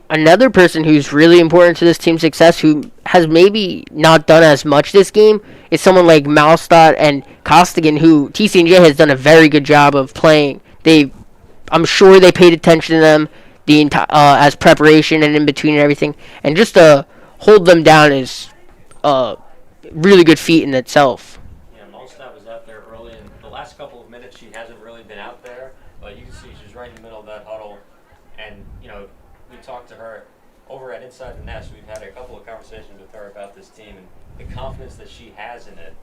Another person who's really important to this team's success, who has maybe not done as much this game, is someone like Malstadt and Costigan, who TCNJ has done a very good job of playing. I'm sure they paid attention to them as preparation and in between and everything, and just to hold them down is really good feat in itself. Yeah, Malstadt was out there early, and the last couple of minutes she hasn't really been out there, but you can see she's right in the middle of that huddle, and we talked to her over at Inside the Nest. We've had a couple of conversations with her about this team, and the confidence that she has in it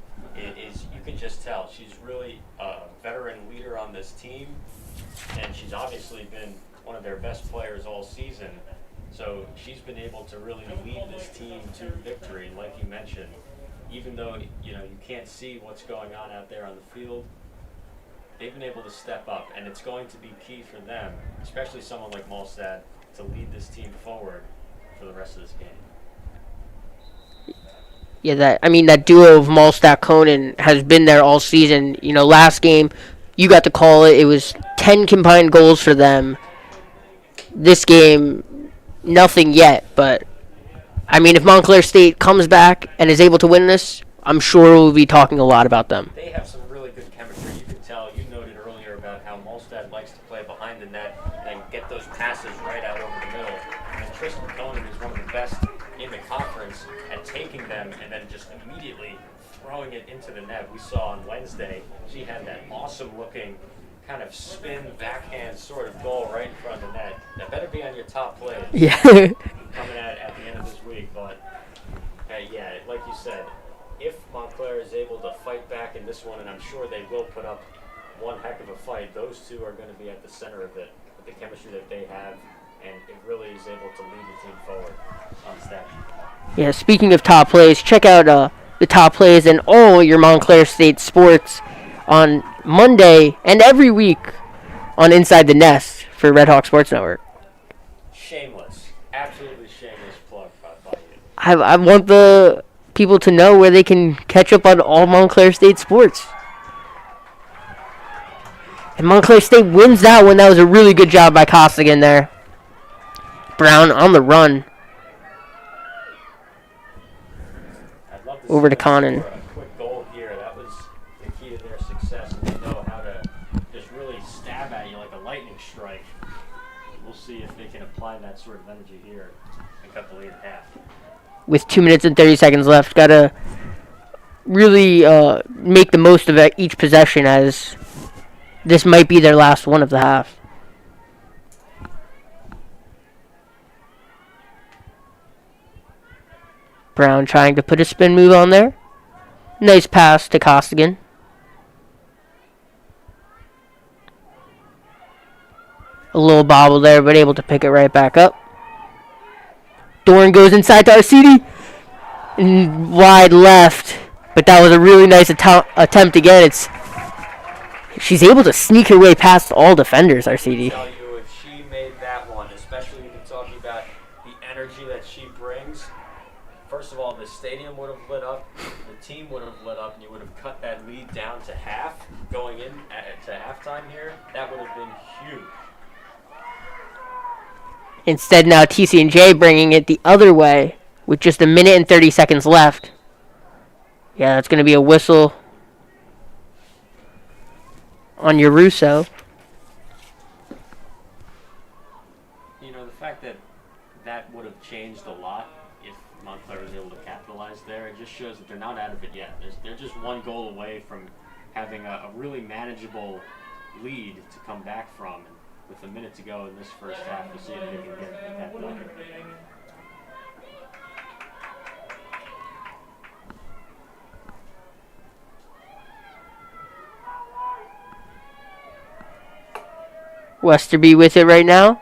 is you can just tell. She's really a veteran leader on this team, and she's obviously been one of their best players all season. So she's been able to really lead this team to victory, like you mentioned. even though you can't see what's going on out there on the field, they've been able to step up, and it's going to be key for them, especially someone like Malstad, to lead this team forward for the rest of this game. Yeah, that duo of Malstad-Conan has been there all season. Last game, you got to call it. It was 10 combined goals for them. This game, nothing yet, but if Montclair State comes back and is able to win this, I'm sure we'll be talking a lot about them. They have some really good chemistry. You can tell. You noted earlier about how Malstad likes to play behind the net and get those passes right out over the middle. And Tristan Conan is one of the best in the conference at taking them and then just immediately throwing it into the net. We saw on Wednesday, she had that awesome-looking kind of spin, backhand sort of goal right in front of the net. That better be on your top plays. Yeah. Coming at the end of this week. But, yeah, like you said, if Montclair is able to fight back in this one, and I'm sure they will put up one heck of a fight, those two are going to be at the center of it with the chemistry that they have, and it really is able to lead the team forward on stat. Yeah, speaking of top plays, check out the top plays and all your Montclair State sports on Monday and every week on Inside the Nest for Red Hawk Sports Network. Shameless. Absolutely shameless plug by you. I want the people to know where they can catch up on all Montclair State sports. And Montclair State wins that one. That was a really good job by Costigan there. Brown on the run. I'd love to Over see to Conan. A quick goal here. That was the key to their success. And they know how to just really stab at you like a lightning strike. We'll see if they can apply that sort of energy here and cut the lead in half. With 2 minutes and 30 seconds left, gotta really make the most of each possession, as this might be their last one of the half. Brown trying to put a spin move on there. Nice pass to Costigan. A little bobble there, but able to pick it right back up. Doran goes inside to Arcidi. Wide left. But that was a really nice attempt again. She's able to sneak her way past all defenders, Arcidi. I tell you, if she made that one, especially when you're talking about the energy that she brings, first of all, the stadium would have lit up, the team would have lit up, and you would have cut that lead down to half going in to halftime here. That would have been huge. Instead, now TCNJ bringing it the other way with just 1 minute and 30 seconds left. Yeah, that's going to be a whistle on your Russo. The fact that would have changed a lot if Montclair was able to capitalize there, it just shows that they're not out of it yet. They're just one goal away from having a really manageable lead to come back from. And with a minute to go in this first half, we'll see if they can get that done. Westerby with it right now.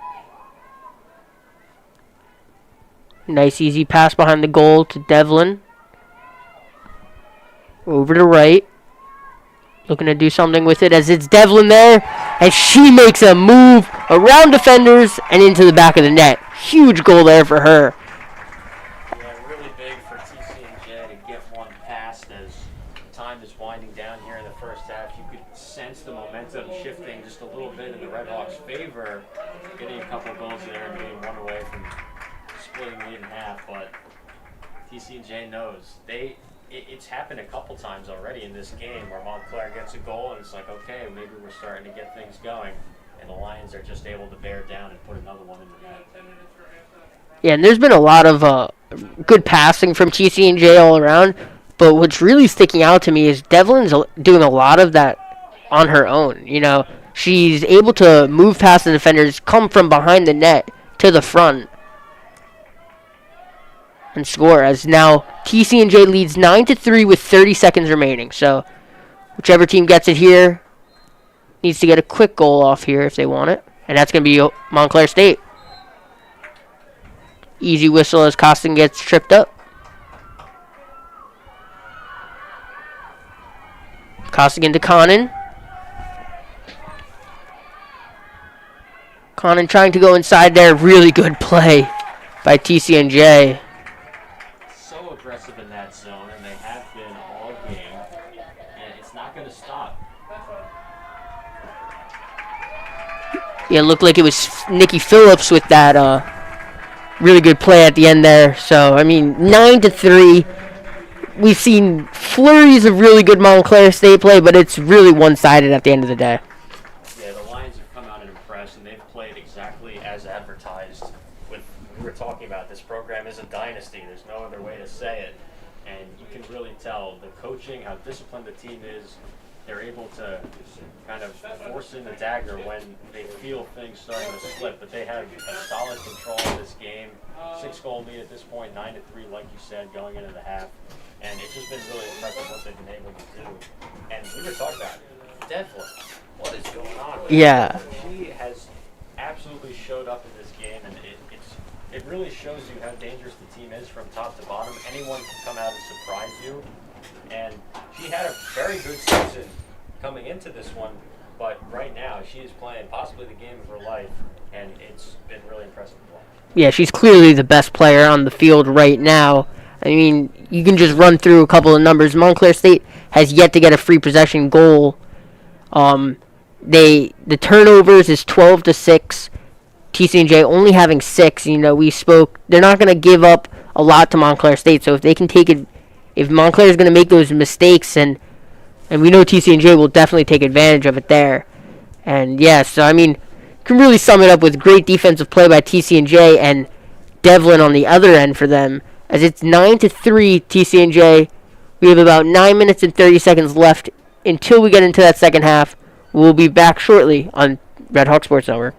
Nice easy pass behind the goal to Devlin. Over to right. Looking to do something with it as it's Devlin there. And she makes a move around defenders and into the back of the net. Huge goal there for her. Yeah, really big for TCNJ to get one past as time is winding down here in the first half. You could sense the momentum shifting just a little bit in the Red Hawks' favor, getting a couple goals there and being one away from splitting the lead in half. But TCNJ knows it's happened a couple times already in this game where Montclair gets a goal and it's like, okay, maybe we're starting to get things going, and the Lions are just able to bear down and put another one in the net. Yeah, and there's been a lot of good passing from TCNJ all around, but what's really sticking out to me is Devlin's doing a lot of that on her own. She's able to move past the defenders, come from behind the net to the front, and score, as now TCNJ leads 9-3 with 30 seconds remaining. So whichever team gets it here needs to get a quick goal off here if they want it, and that's going to be Montclair State. Easy whistle as Costin gets tripped up. Costigan to Conan. Conan trying to go inside there. Really good play by TCNJ. So aggressive in that zone, and they have been all game, and it's not going to stop. Yeah, it looked like it was Nikki Phillips with that really good play at the end there. So, I mean, 9-3. We've seen flurries of really good Montclair State play, but it's really one-sided at the end of the day. Yeah, the Lions have come out and impressed, and they've played exactly as advertised. We were talking about this program is a dynasty. There's no other way to say it, and you can really tell the coaching, how disciplined the team is. They're able to kind of force in the dagger when they feel things starting to slip, but they have a solid control of this game. 6-goal lead at this point, 9-3, like you said, going into the half. And it's just been really impressive what they've been able to do. And we were talking about it. Devlin, what is going on with Yeah. her? She has absolutely showed up in this game, and it really shows you how dangerous the team is from top to bottom. Anyone can come out and surprise you. And she had a very good season coming into this one, but right now she is playing possibly the game of her life, and it's been really impressive to watch. Yeah, she's clearly the best player on the field right now. I mean, you can just run through a couple of numbers. Montclair State has yet to get a free possession goal. The turnovers is 12-6. TCNJ only having 6. You know, we spoke. They're not going to give up a lot to Montclair State. So if they can take it, if Montclair is going to make those mistakes, and we know TCNJ will definitely take advantage of it there. And yeah, so I mean, you can really sum it up with great defensive play by TCNJ and Devlin on the other end for them. As it's 9-3 TCNJ. We have about 9 minutes and 30 seconds left until we get into that second half. We'll be back shortly on Red Hawk Sports Network.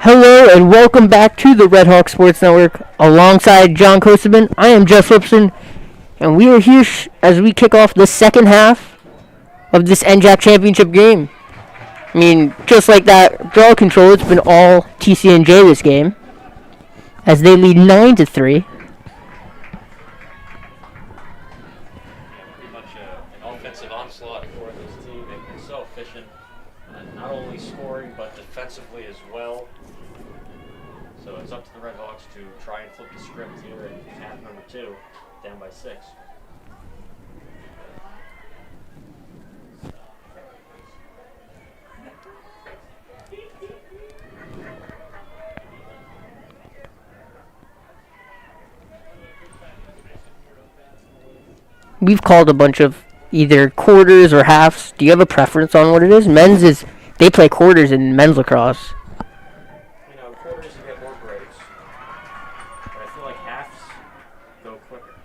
Hello and welcome back to the Red Hawk Sports Network. Alongside John Kosabin, I am Jeff Lipson, and we are here as we kick off the second half of this NJAC championship game. I mean, just like that draw control, it's been all TCNJ this game, as they lead 9-3. Pretty much an offensive onslaught for this team. They've been so efficient, not only scoring but defensively as well. So it's up to the Red Hawks to try and flip the script here in half number 2, down by 6. We've called a bunch of either quarters or halves. Do you have a preference on what it is? They play quarters in men's lacrosse. You know, quarters you get more breaks, but I feel like halves go quicker.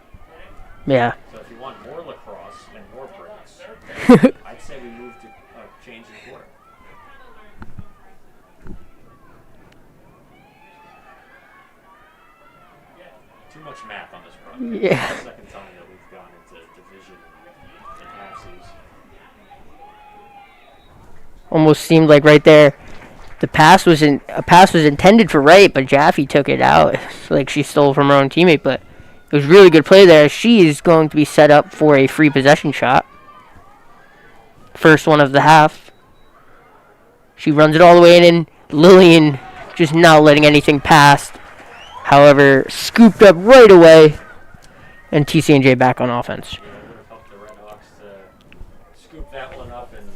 Yeah. So if you want more lacrosse and more breaks, I'd say we move to change in quarter. Too much math on this project. Yeah. It's the second time that we've gone into division and halfsies. Almost seemed like right there, a pass was intended for Wright, but Jaffe took it out. Like she stole from her own teammate, but it was really good play there. She is going to be set up for a free possession shot. First one of the half. She runs it all the way in, and Lillian just not letting anything pass. However, scooped up right away, and TCNJ back on offense. Yeah, it would have helped the Red Hawks to scoop that one up and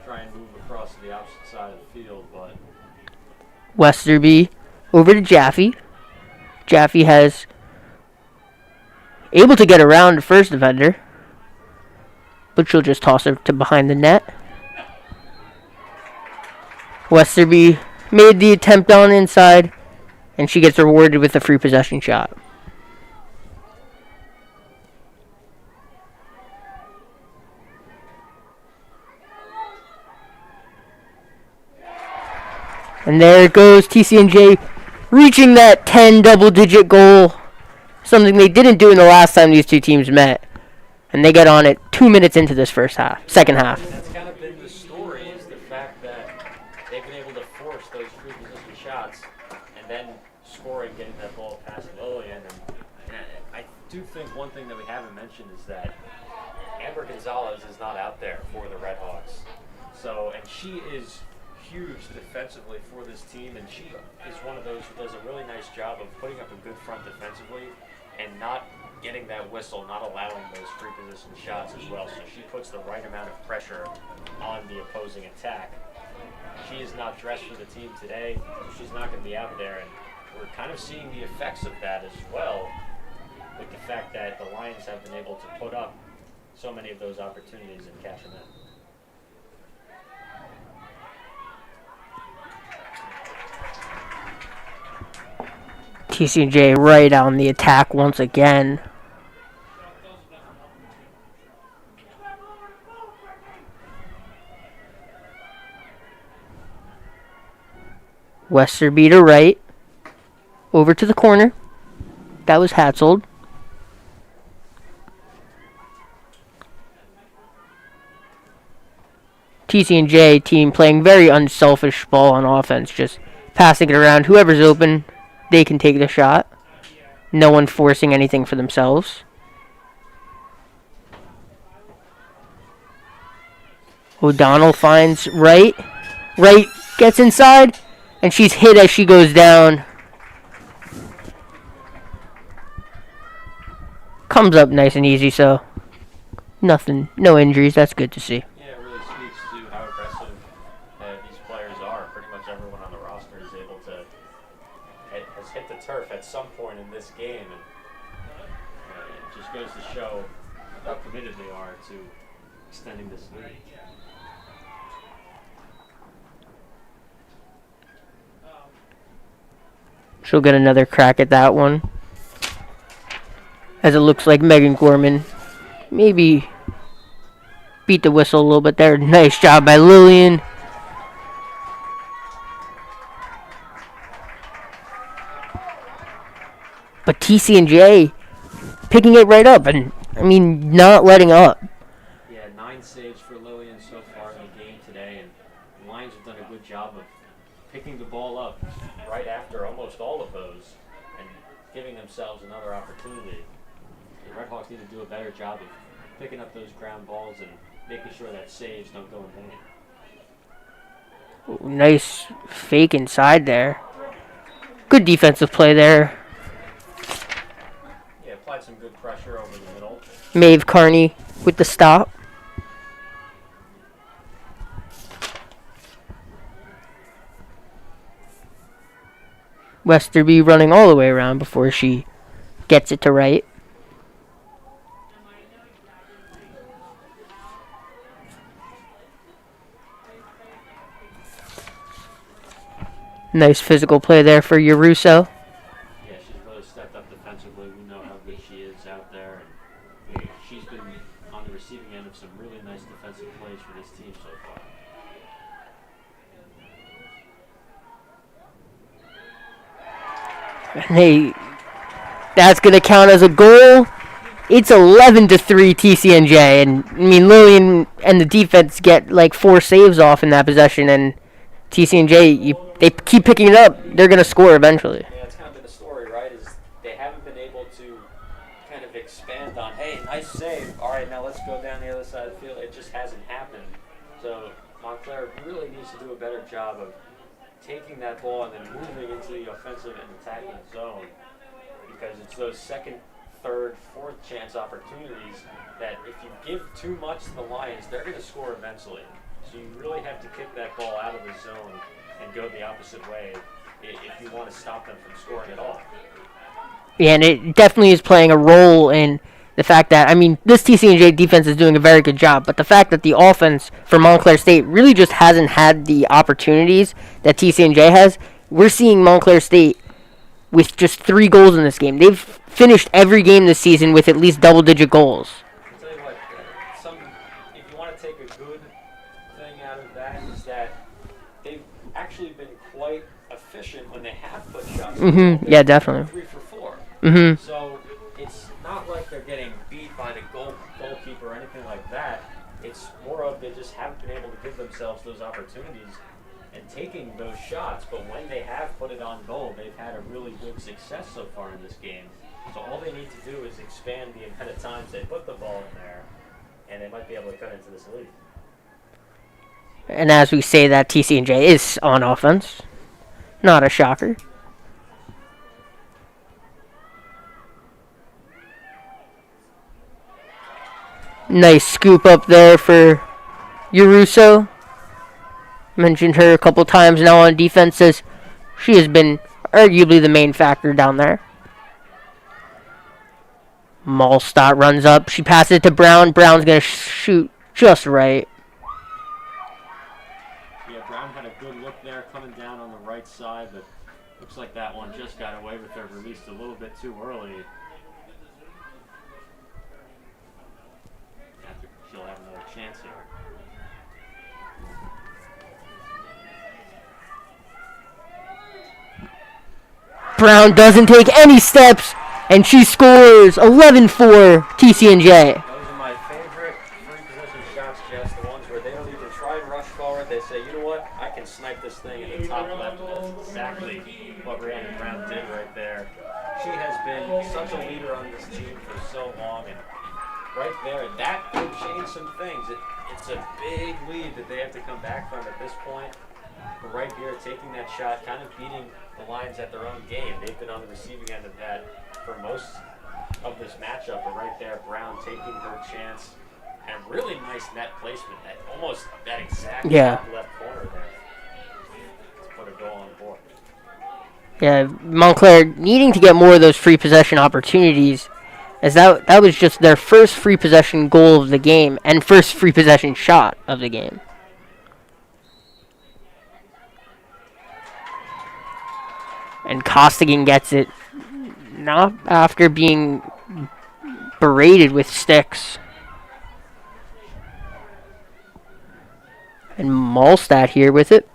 try and move across to the opposite side of the field, but Westerby over to Jaffe. Jaffe has able to get around the first defender, but she'll just toss it to behind the net. Westerby made the attempt on inside, and she gets rewarded with a free possession shot. And there it goes, TCNJ reaching that 10 double-digit goal, something they didn't do in the last time these two teams met. And they get on it 2 minutes into this second half. that's kind of been the story, is the fact that they've been able to force those free position shots and then scoring, getting that ball past Lillian. And I do think one thing that we haven't mentioned is that Amber Gonzalez is not out there for the Red Hawks. So, and she is huge defensively for this team, and she is one of those who does a really nice job of putting up a good front defensively and not getting that whistle, not allowing those free position shots as well. So she puts the right amount of pressure on the opposing attack. She is not dressed for the team today. She's not going to be out there, and we're kind of seeing the effects of that as well, with the fact that the Lions have been able to put up so many of those opportunities and cash them in. TCNJ right on the attack once again. Westerby to right. Over to the corner. That was Hatzold. TCNJ team playing very unselfish ball on offense, just passing it around. Whoever's open, they can take the shot. No one forcing anything for themselves. O'Donnell finds Wright. Wright gets inside, and she's hit as she goes down. Comes up nice and easy, so nothing, no injuries. That's good to see. Yeah, it really speaks to how aggressive these players are. Pretty much everyone on the roster is able to has hit the turf at some point in this game, and it just goes to show how committed they are to extending this lead. She'll get another crack at that one. As it looks like Megan Gorman maybe beat the whistle a little bit there. Nice job by Lillian. but TCNJ picking it right up and, I mean, not letting up. Yeah, 9 saves for Lillian so far in the game today, and the Lions have done a good job of picking the ball up right after almost all of those and giving themselves another opportunity. The Red Hawks need to do a better job of picking up those ground balls and making sure that saves don't go in vain. Nice fake inside there. Good defensive play there. Yeah, applied some good pressure over the middle. Maeve Carney with the stop. Westerby running all the way around before she gets it to right. Nice physical play there for Yaruso. Yeah, she's really stepped up defensively. We know how good she is out there. And she's been on the receiving end of some really nice defensive plays for this team so far. Hey, that's going to count as a goal. It's 11-3 TCNJ. And, I mean, Lillian and the defense get like 4 saves off in that possession. And TCNJ, they keep picking it up. They're going to score eventually. Yeah, it's kind of been the story, right? Is they haven't been able to kind of expand on, hey, nice save. All right, now let's go down the other side of the field. It just hasn't happened. So Montclair really needs to do a better job of taking that ball and then moving into the offensive and attacking zone, because it's those second, third, fourth chance opportunities that if you give too much to the Lions, they're going to score eventually. So you really have to kick that ball out of the zone and go the opposite way if you want to stop them from scoring at all. Yeah, and it definitely is playing a role in the fact that, I mean, this TCNJ defense is doing a very good job, but the fact that the offense for Montclair State really just hasn't had the opportunities that TCNJ has. We're seeing Montclair State with just 3 goals in this game. They've finished every game this season with at least double-digit goals. I'll tell you what, if you want to take a good thing out of that, is that they've actually been quite efficient when they have put shots. Yeah, definitely. 3 for 4. Mm-hmm. So it's not like they're getting beat by the goalkeeper or anything like that. It's more of they just haven't been able to give themselves those opportunities and taking those shots. But when they have put it on goal, they've had a really good success so far in this game. So all they need to do is expand the amount of times they put the ball in there, and they might be able to cut into this lead. And as we say that, TCNJ is on offense. Not a shocker. Nice scoop up there for Yaruso. Mentioned her a couple times now on defense, as she has been arguably the main factor down there. Malstott runs up. She passes it to Brown. Brown's going to shoot just right. Yeah, Brown had a good look there coming down on the right side, but looks like that one just got away with her, released a little bit too early. She'll have another chance here. Brown doesn't take any steps, and she scores 11-4 TCNJ. Those are my favorite free position shots, Jess. The ones where they don't even try and rush forward. They say, you know what, I can snipe this thing in the top left. And that's exactly what Rhiannon Brown did right there. She has been such a leader on this team for so long, and right there, that could change some things. It's a big lead that they have to come back from at this point. But right here, taking that shot, kind of beating the Lions at their own game. They've been on the receiving end of that for most of this matchup. But right there, Brown taking her chance, and really nice net placement. That exact top left corner there to put a goal on the board. Yeah, Montclair needing to get more of those free possession opportunities, as that was just their first free possession goal of the game and first free possession shot of the game. And Costigan gets it, not after being berated with sticks. And Malstott here with it.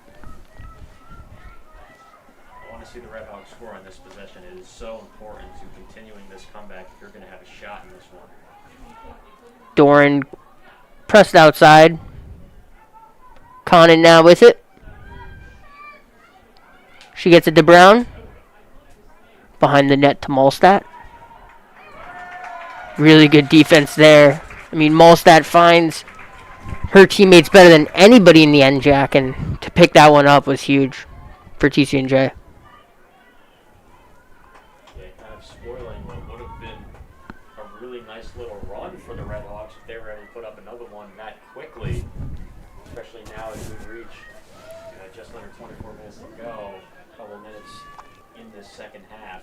I want to see the Red Hawks score on this possession. It is so important to continuing this comeback if you're going to have a shot in this one. Doran pressed outside. Conant now with it. She gets it to Brown. Behind the net to Malstadt. Really good defense there. I mean, Malstadt finds her teammates better than anybody in the NJAC, and to pick that one up was huge for TCNJ. Yeah, kind of spoiling what would have been a really nice little run for the Redhawks if they were able to put up another one that quickly, especially now as we reach just under 24 minutes to go, a couple minutes in this second half.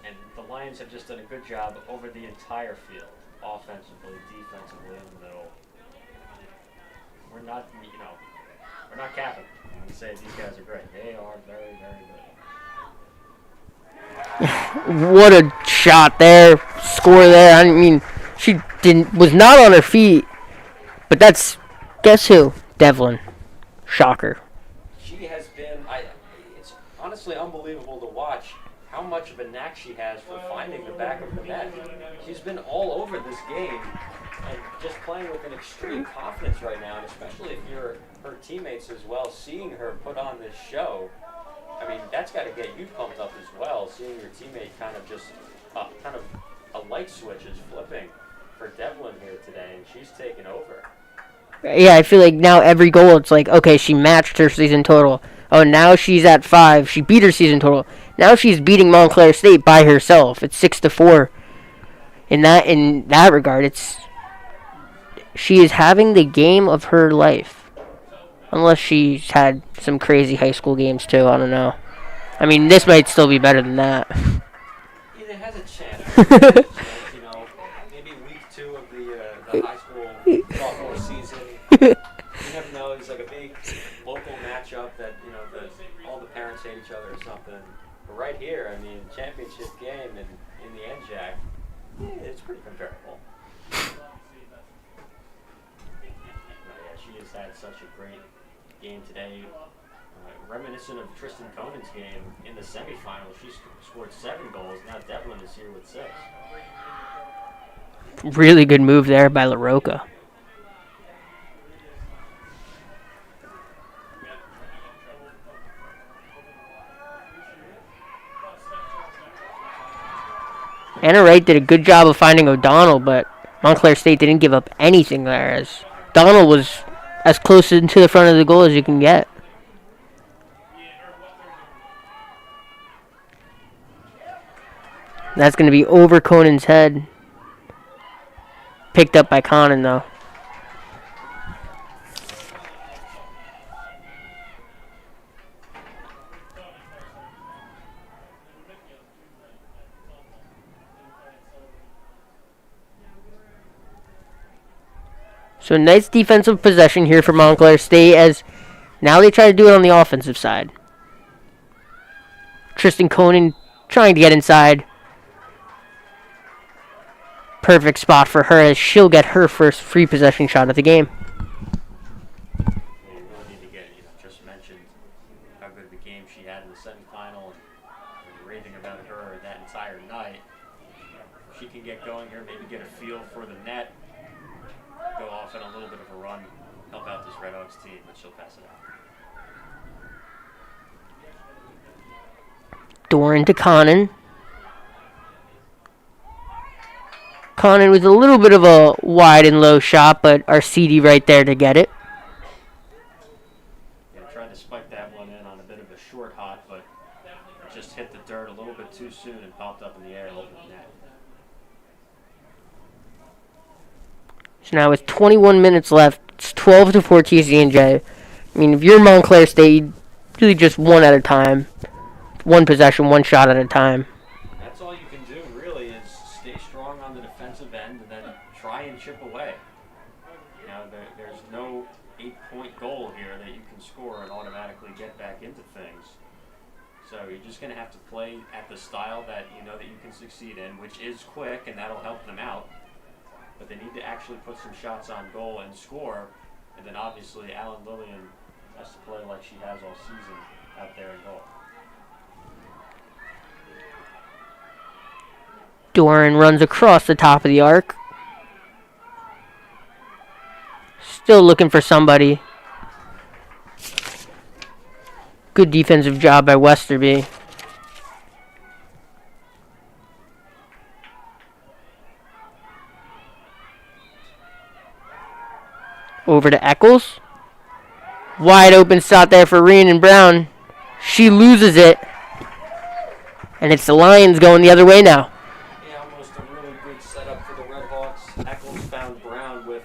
And the Lions have just done a good job over the entire field, offensively, defensively, in the middle. We're not capping when we say these guys are great. They are very, very good. What a shot there, score there. I mean, she was not on her feet, but that's, guess who? Devlin. Shocker. She has been, it's honestly unbelievable to watch how much of a knack she has for finding the back of the net. She's been all over this game and just playing with an extreme confidence right now, and especially if you're her teammates as well, seeing her put on this show, I mean, that's got to get you pumped up as well, seeing your teammate kind of just, kind of a light switch is flipping for Devlin here today, and she's taken over. Yeah, I feel like now every goal, it's like, okay, she matched her season total. Oh, now she's at 5. She beat her season total. Now she's beating Montclair State by herself. It's 6-4. In that regard, she is having the game of her life. Unless she's had some crazy high school games too. I don't know. I mean, this might still be better than that. Yeah, it has a chance. Maybe week 2 of the high school sophomore season. You never know. It's like a big local matchup that all the parents hate each other or something. But right here, I mean, championship game in the NJAC, it's pretty comparable. Yeah, she has had such a great game today. Reminiscent of Tristan Conan's game in the semifinals, she scored 7 goals. Now Devlin is here with 6. Really good move there by LaRocca. Anna Wright did a good job of finding O'Donnell, but Montclair State didn't give up anything there, as O'Donnell was as close into the front of the goal as you can get. That's going to be over Conan's head. Picked up by Conan, though. So nice defensive possession here for Montclair State, as now they try to do it on the offensive side. Tristan Conan trying to get inside. Perfect spot for her, as she'll get her first free possession shot of the game. Yeah, you really need to get, just mentioned how good of a game she had in the semifinal and raving about her that entire night. She can get going here, maybe get a feel for the net, go off on a little bit of a run, help out this Redhawks team, but she'll pass it out. Doran to Conan. Conan with a little bit of a wide and low shot, but our CD right there to get it. Yeah, tried to spike that one in on a bit of a short hot, but it just hit the dirt a little bit too soon and popped up in the air over the net. So now with 21 minutes left, it's 12-4 TCNJ. I mean, if you're Montclair State, you really just one at a time. One possession, one shot at a time. That's all you can do, really, is stay strong on the defensive end and then try and chip away. There's no 8-point goal here that you can score and automatically get back into things. So you're just going to have to play at the style that you know that you can succeed in, which is quick, and that'll help them out. But they need to actually put some shots on goal and score. And then obviously Alan Lillian has to play like she has all season out there in goal. Doran runs across the top of the arc. Still looking for somebody. Good defensive job by Westerby. Over to Eccles. Wide open shot there for Rhiannon Brown. She loses it. And it's the Lions going the other way now. Yeah, almost a really good setup for the Redhawks. Eccles found Brown with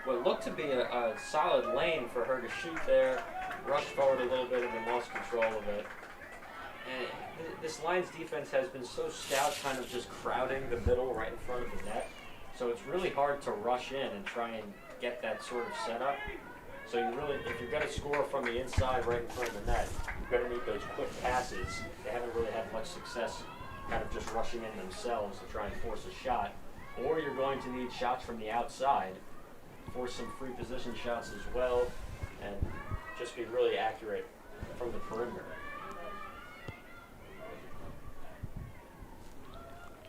what looked to be a solid lane for her to shoot there. Rushed forward a little bit and then lost control of it. And this Lions defense has been so stout, kind of just crowding the middle right in front of the net. So it's really hard to rush in and try and get that sort of setup. So you really, if you're going to score from the inside right in front of the net, you're going to need those quick passes. They haven't really had much success kind of just rushing in themselves to try and force a shot. Or you're going to need shots from the outside, force some free position shots as well, and just be really accurate from the perimeter.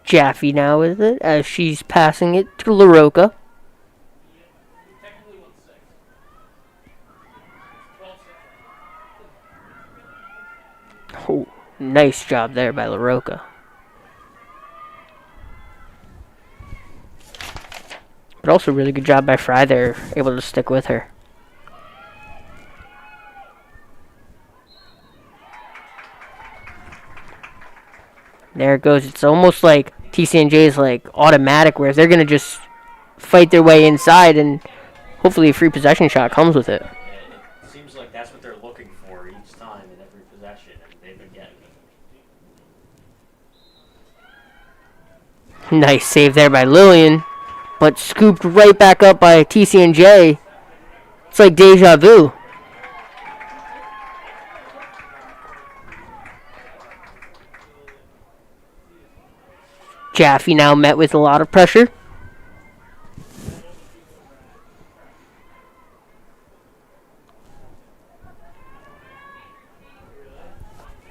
Jaffe now with it as she's passing it to LaRocca. Oh, nice job there by LaRocca. But also really good job by Fry there, able to stick with her. There it goes. It's almost like TCNJ is like automatic, where they're going to just fight their way inside and hopefully a free possession shot comes with it. It seems like that's what they're looking for each time in every possession, and they've been getting it. Nice save there by Lillian, but scooped right back up by TCNJ. It's like deja vu. Jaffe now met with a lot of pressure.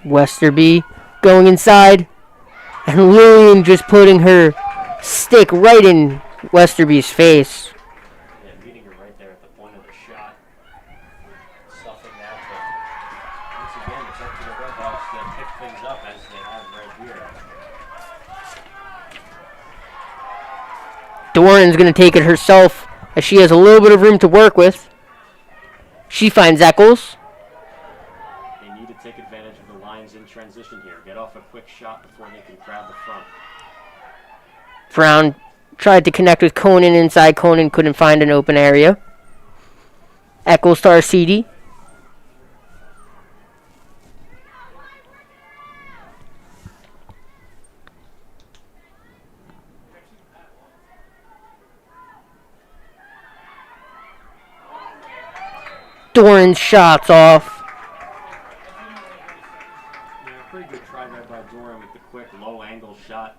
Westerby going inside. And Lillian just putting her stick right in Westerby's face. Yeah, meeting her right there at the point of the shot. Stuffing that, but once again, it's up to the Redhawks to pick things up as they have right here. Doran's going to take it herself as she has a little bit of room to work with. She finds Eccles. They need to take advantage of the Lions in transition here. Get off a quick shot before they can grab the front. Brown tried to connect with Conan inside. Conan couldn't find an open area. Eccles to Arcidi. Doran's shots off. Yeah, pretty good try there by Doran with the quick low angle shot,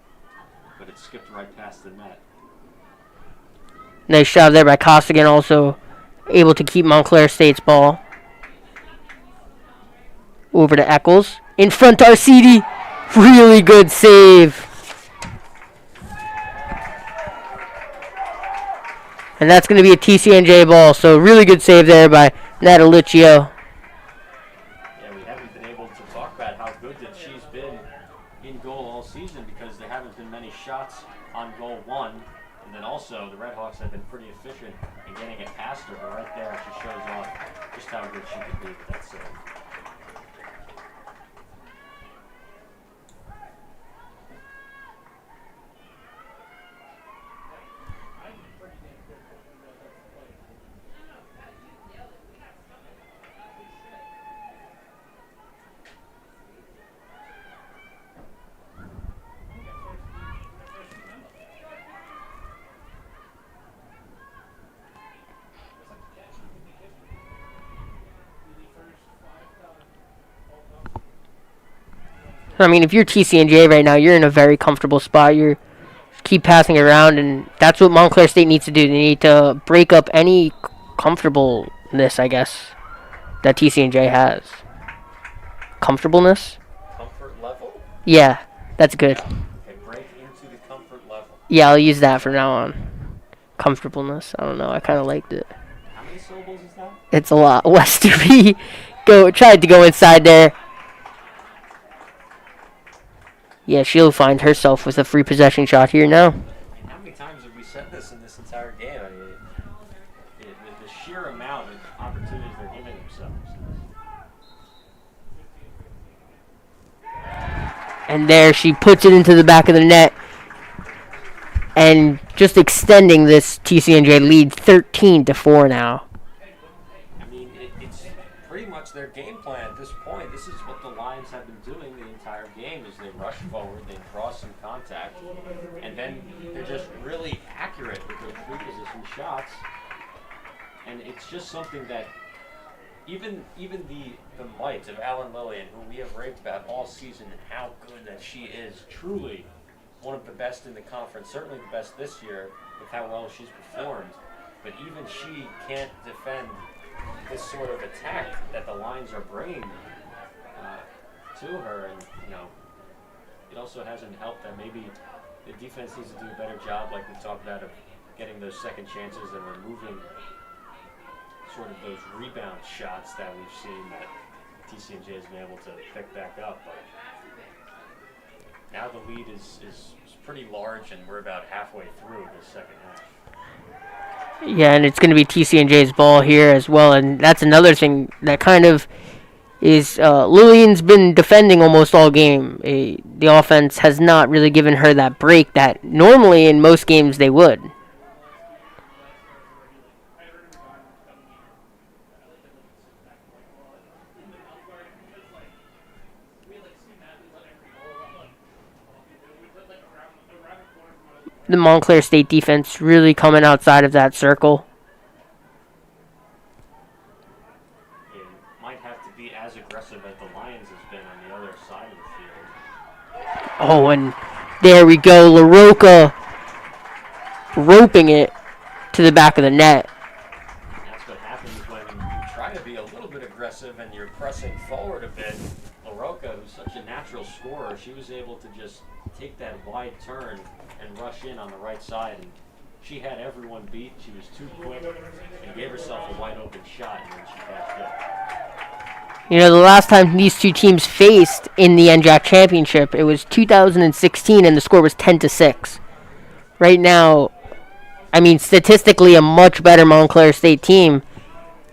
but it skipped right past the net. Nice shot there by Costigan, also able to keep Montclair State's ball. Over to Eccles. In front to Arcidi. Really good save. And that's going to be a TCNJ ball, so really good save there by Nataliccio. Yeah, we haven't been able to talk about how good that she's been in goal all season because there haven't been many shots on goal one. And then also, the Redhawks have been pretty efficient in getting it past her. But right there, she shows off just how good she can be with that save. I mean, if you're TCNJ right now, you're in a very comfortable spot. You keep passing around, and that's what Montclair State needs to do. They need to break up any comfortableness, I guess, that TCNJ has. Comfortableness? Comfort level? Yeah, that's good. Okay, break into the comfort Yeah, I'll use that from now on. Comfortableness. I don't know. I kind of liked it. How many syllables is that? It's a lot. Westerby tried to go inside there. Yeah, she'll find herself with a free possession shot here now. How many times have we said this in this entire game? I mean, the sheer amount of opportunities they're giving themselves. And there she puts it into the back of the net. And just extending this TCNJ lead 13-4 now. I mean, it's pretty much their game plan at this point. This is what the Lions have been doing the entire game is they rush forward, they draw some contact, and then they're just really accurate with their free position shots. And it's just something that even the might of Alan Lillian, who we have raved about all season and how good that she is, truly one of the best in the conference, certainly the best this year with how well she's performed. But even she can't defend this sort of attack that the Lions are bringing to her. And, it also hasn't helped that maybe the defense needs to do a better job, like we talked about, of getting those second chances and removing sort of those rebound shots that we've seen that TCNJ has been able to pick back up. But now the lead is pretty large, and we're about halfway through the second half. Yeah, and it's going to be TCNJ's ball here as well, and that's another thing that kind of is Lillian's been defending almost all game. The offense has not really given her that break that normally in most games they would. The Montclair State defense really coming outside of that circle. It might have to be as aggressive as the Lions has been on the other side of the field. Oh, and there we go. LaRocca roping it to the back of the net. And that's what happens when you try to be a little bit aggressive and you're pressing forward a bit. LaRocca, who's such a natural scorer, she was able to just take that wide turn and rush in on the right side, and she had everyone beat. She was too quick and gave herself a wide open shot, and then she cashed it. The last time these two teams faced in the NJAC championship, it was 2016, and the score was 10-6. Right now, I mean, statistically, a much better Montclair State team.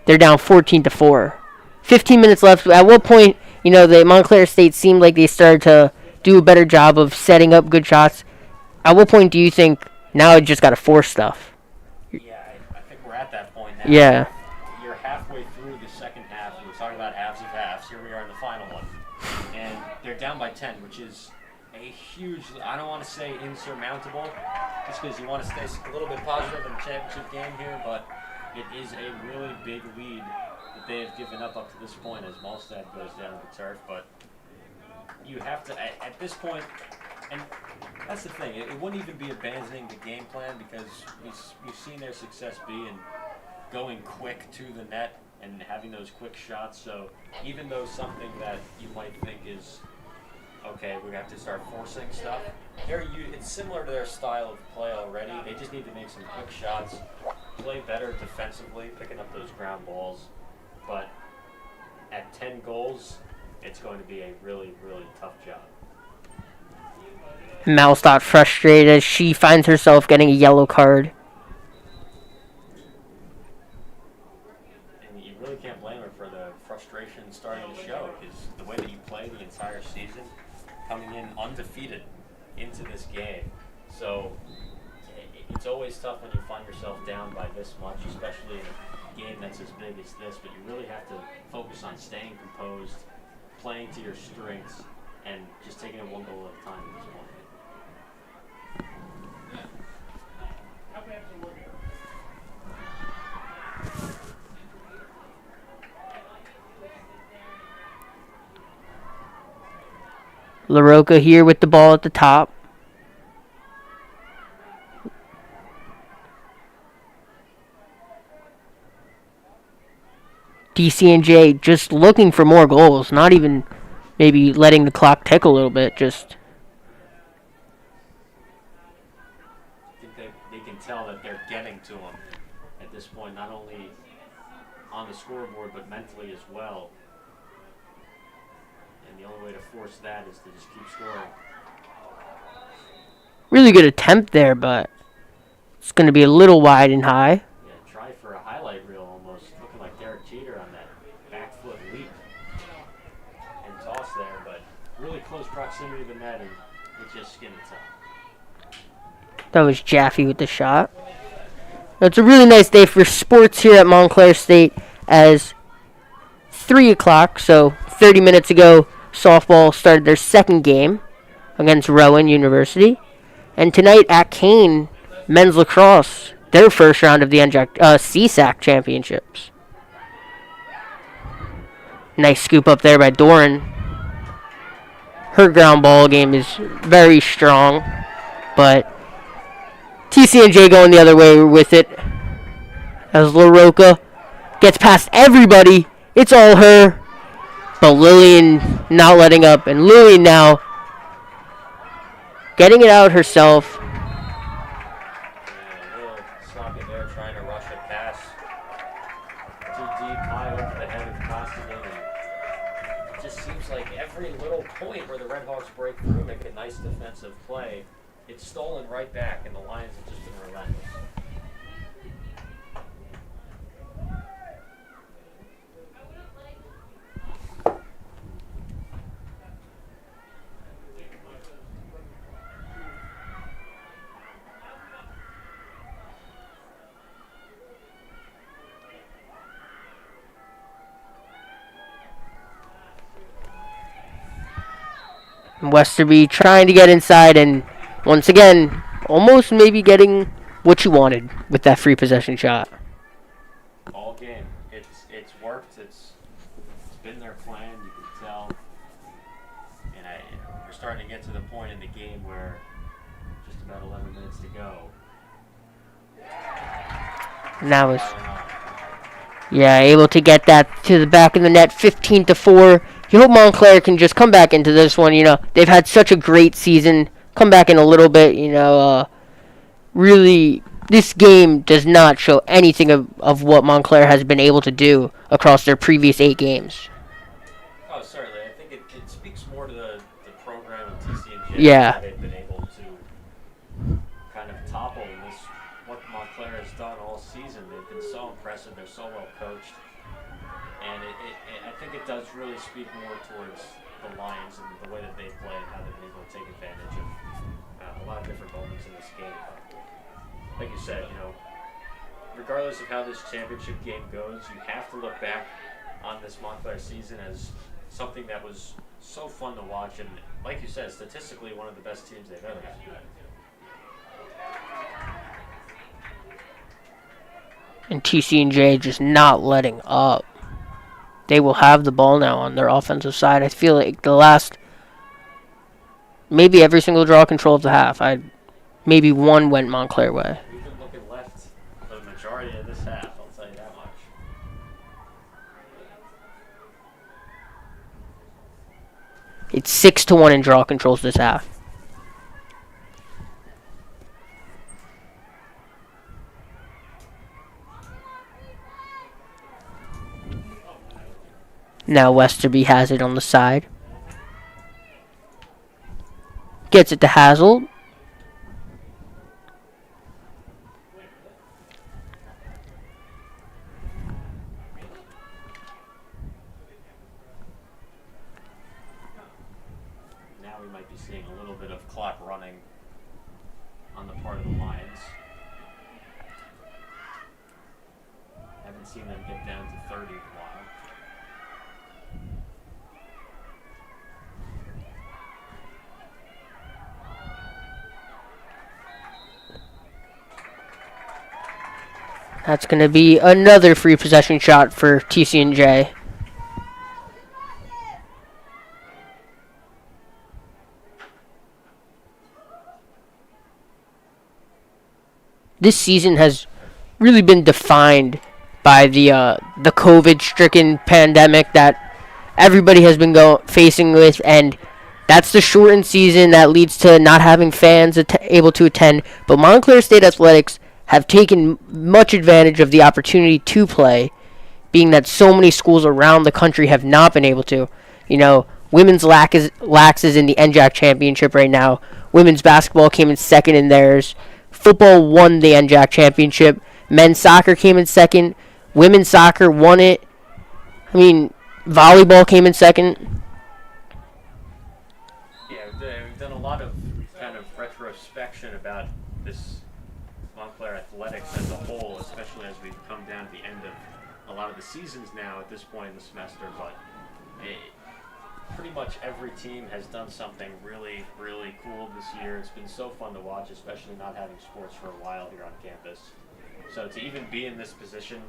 They're down 14-4. 15 minutes left. At what point, the Montclair State seemed like they started to do a better job of setting up good shots. At what point do you think now it just got to force stuff? Yeah, I think we're at that point now. Yeah. You're halfway through the second half. We're talking about halves of halves. Here we are in the final one. And they're down by 10, which is a huge, I don't want to say insurmountable, just because you want to stay a little bit positive in the championship game here, but it is a really big lead that they have given up to this point as Malstad goes down to the turf. But you have to, at this point, and that's the thing, it wouldn't even be abandoning the game plan, because we've seen their success be in going quick to the net and having those quick shots. So even though something that you might think is, okay, we have to start forcing stuff, it's similar to their style of play already. They just need to make some quick shots, play better defensively, picking up those ground balls. But at 10 goals, it's going to be a really, really tough job. Malstott frustrated as she finds herself getting a yellow card. And you really can't blame her for the frustration starting to show, because the way that you play the entire season, coming in undefeated into this game. So it's always tough when you find yourself down by this much, especially in a game that's as big as this. But you really have to focus on staying composed, playing to your strengths, and just taking it one goal at a time at this point. LaRocca here with the ball at the top. TCNJ just looking for more goals, not even maybe letting the clock tick a little bit, just. they can tell that they're getting to them at this point, not only on the scoreboard but mentally as well. And the only way to force that is to just keep scoring. Really good attempt there, but it's going to be a little wide and high. Yeah, try for a highlight reel almost, looking like Derek Jeter on that back foot leap and toss there, but really close proximity to the net, and it just skinned it up. That was Jaffe with the shot. It's a really nice day for sports here at Montclair State, as 3 o'clock, so 30 minutes ago, softball started their second game against Rowan University. And tonight at Kane, men's lacrosse, their first round of the NJAC CSAC championships. Nice scoop up there by Doran. Her ground ball game is very strong, but TCNJ going the other way with it. As LaRocca gets past everybody, it's all her. But Lillian not letting up, and Lillian now getting it out herself. A little sloppy there, trying to rush a pass too deep, high over the head of Costigan. It just seems like every little point where the Redhawks break through, make a nice defensive play, it's stolen right back, and the Lions have just been relentless. Westerby trying to get inside, and once again, almost maybe getting what you wanted with that free possession shot. All game, it's worked. It's been their plan. You can tell, and we're starting to get to the point in the game where just about 11 minutes to go. And that was, yeah, able to get that to the back of the net, 15-4. You hope Montclair can just come back into this one. You know, they've had such a great season. Come back in a little bit, you know. Really, this game does not show anything of what Montclair has been able to do across their previous 8 games. Oh, certainly. I think it speaks more to the program of TCNJ. Yeah. They've been able to kind of topple what Montclair has done all season. They've been so impressive. They're so well coached. And I think it does really speak more towards the Lions and the way that they play and how they've been able to take advantage of a lot of different moments in this game. Like you said, you know, regardless of how this championship game goes, you have to look back on this Montclair season as something that was so fun to watch, and like you said, statistically one of the best teams they've ever had. And TCNJ just not letting up. They will have the ball now on their offensive side. I feel like the last, maybe every single draw control of the half, maybe one went Montclair way. We've been looking left for the majority of this half, I'll tell you that much. It's 6-1 in draw controls this half. Now Westerby has it on the side. Gets it to Hazel. Now we might be seeing a little bit of clock running on the part of the Lions. Haven't seen them get down to 30 in a while. That's going to be another free possession shot for TCNJ. This season has really been defined by the COVID-stricken pandemic that everybody has been facing with, and That's the shortened season that leads to not having fans able to attend. But Montclair State Athletics have taken much advantage of the opportunity to play, being that so many schools around the country have not been able to. Women's Lax is in the NJAC championship right now. Women's basketball came in second in theirs. Football won the NJAC championship. Men's soccer came in second. Women's soccer won it. Volleyball came in second. Yeah, we've done a lot of kind of retrospection about this Montclair athletics as a whole, especially as we've come down to the end of a lot of the seasons now at this point in the semester. But pretty much every team has done something really, really cool this year. It's been so fun to watch, especially not having sports for a while here on campus. So to even be in this position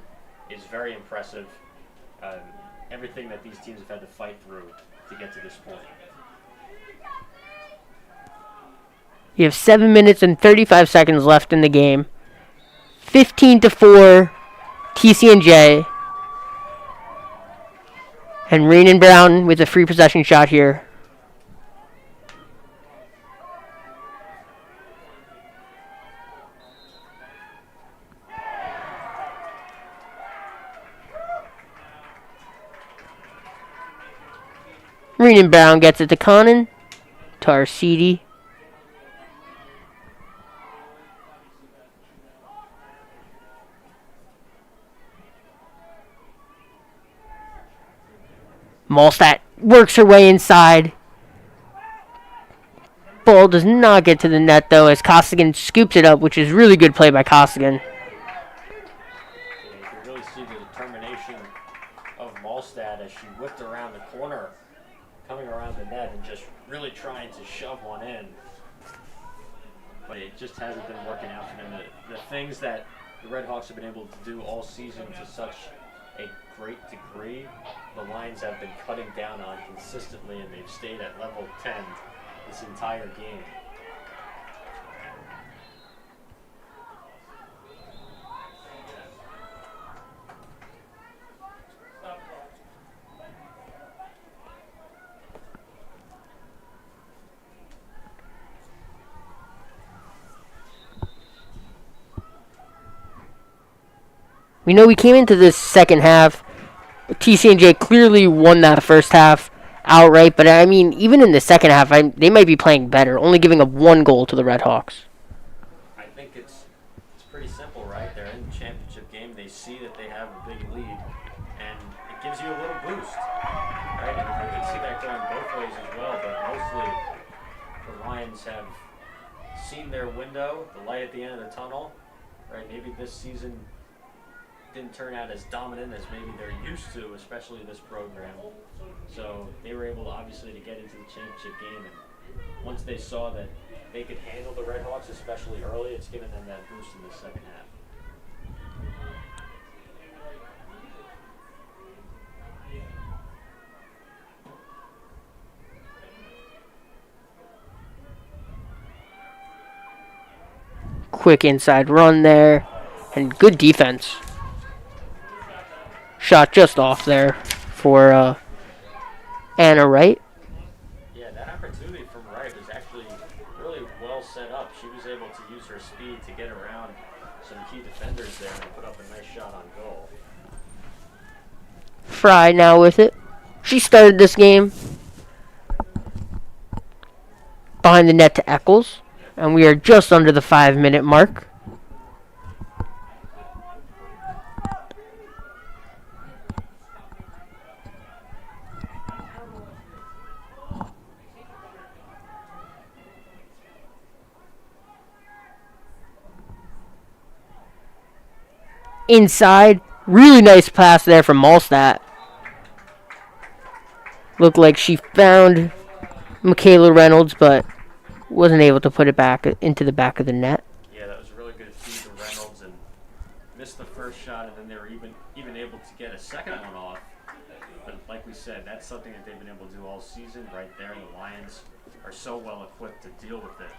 is very impressive. Everything that these teams have had to fight through to get to this point. You have 7 minutes and 35 seconds left in the game. 15-4, TCNJ. And Reenan Brown with a free possession shot here. Reenan Brown gets it to Conan. To Arcidi. Malstat works her way inside. Ball does not get to the net, though, as Costigan scoops it up, which is really good play by Costigan. You can really see the determination of Malstat as she whipped around the corner, coming around the net and just really trying to shove one in. But it just hasn't been working out for them. The things that the Red Hawks have been able to do all season to such a great degree, the Lions have been cutting down on consistently, and they've stayed at level 10 this entire game. We know we came into this second half. TCNJ clearly won that first half outright, but even in the second half, they might be playing better, only giving up 1 goal to the Red Hawks. I think it's pretty simple, right? They're in the championship game. They see that they have a big lead, and it gives you a little boost, right? And you can see that going both ways as well, but mostly the Lions have seen their window, the light at the end of the tunnel, right? Maybe this season didn't turn out as dominant as maybe they're used to, especially this program. So they were able to obviously to get into the championship game, and once they saw that they could handle the Red Hawks, especially early, it's given them that boost in the second half. Quick inside run there, and good defense. Shot just off there for Anna Wright. Yeah, that opportunity from Wright was actually really well set up. She was able to use her speed to get around some key defenders there and put up a nice shot on goal. Fry now with it. She started this game. Behind the net to Eccles. And we are just under the 5-minute mark. Inside, really nice pass there from Malstat. Looked like she found Michaela Reynolds, but wasn't able to put it back into the back of the net. Yeah, that was a really good feed to Reynolds, and missed the first shot, and then they were even able to get a second one off. But like we said, that's something that they've been able to do all season right there. The Lions are so well equipped to deal with it,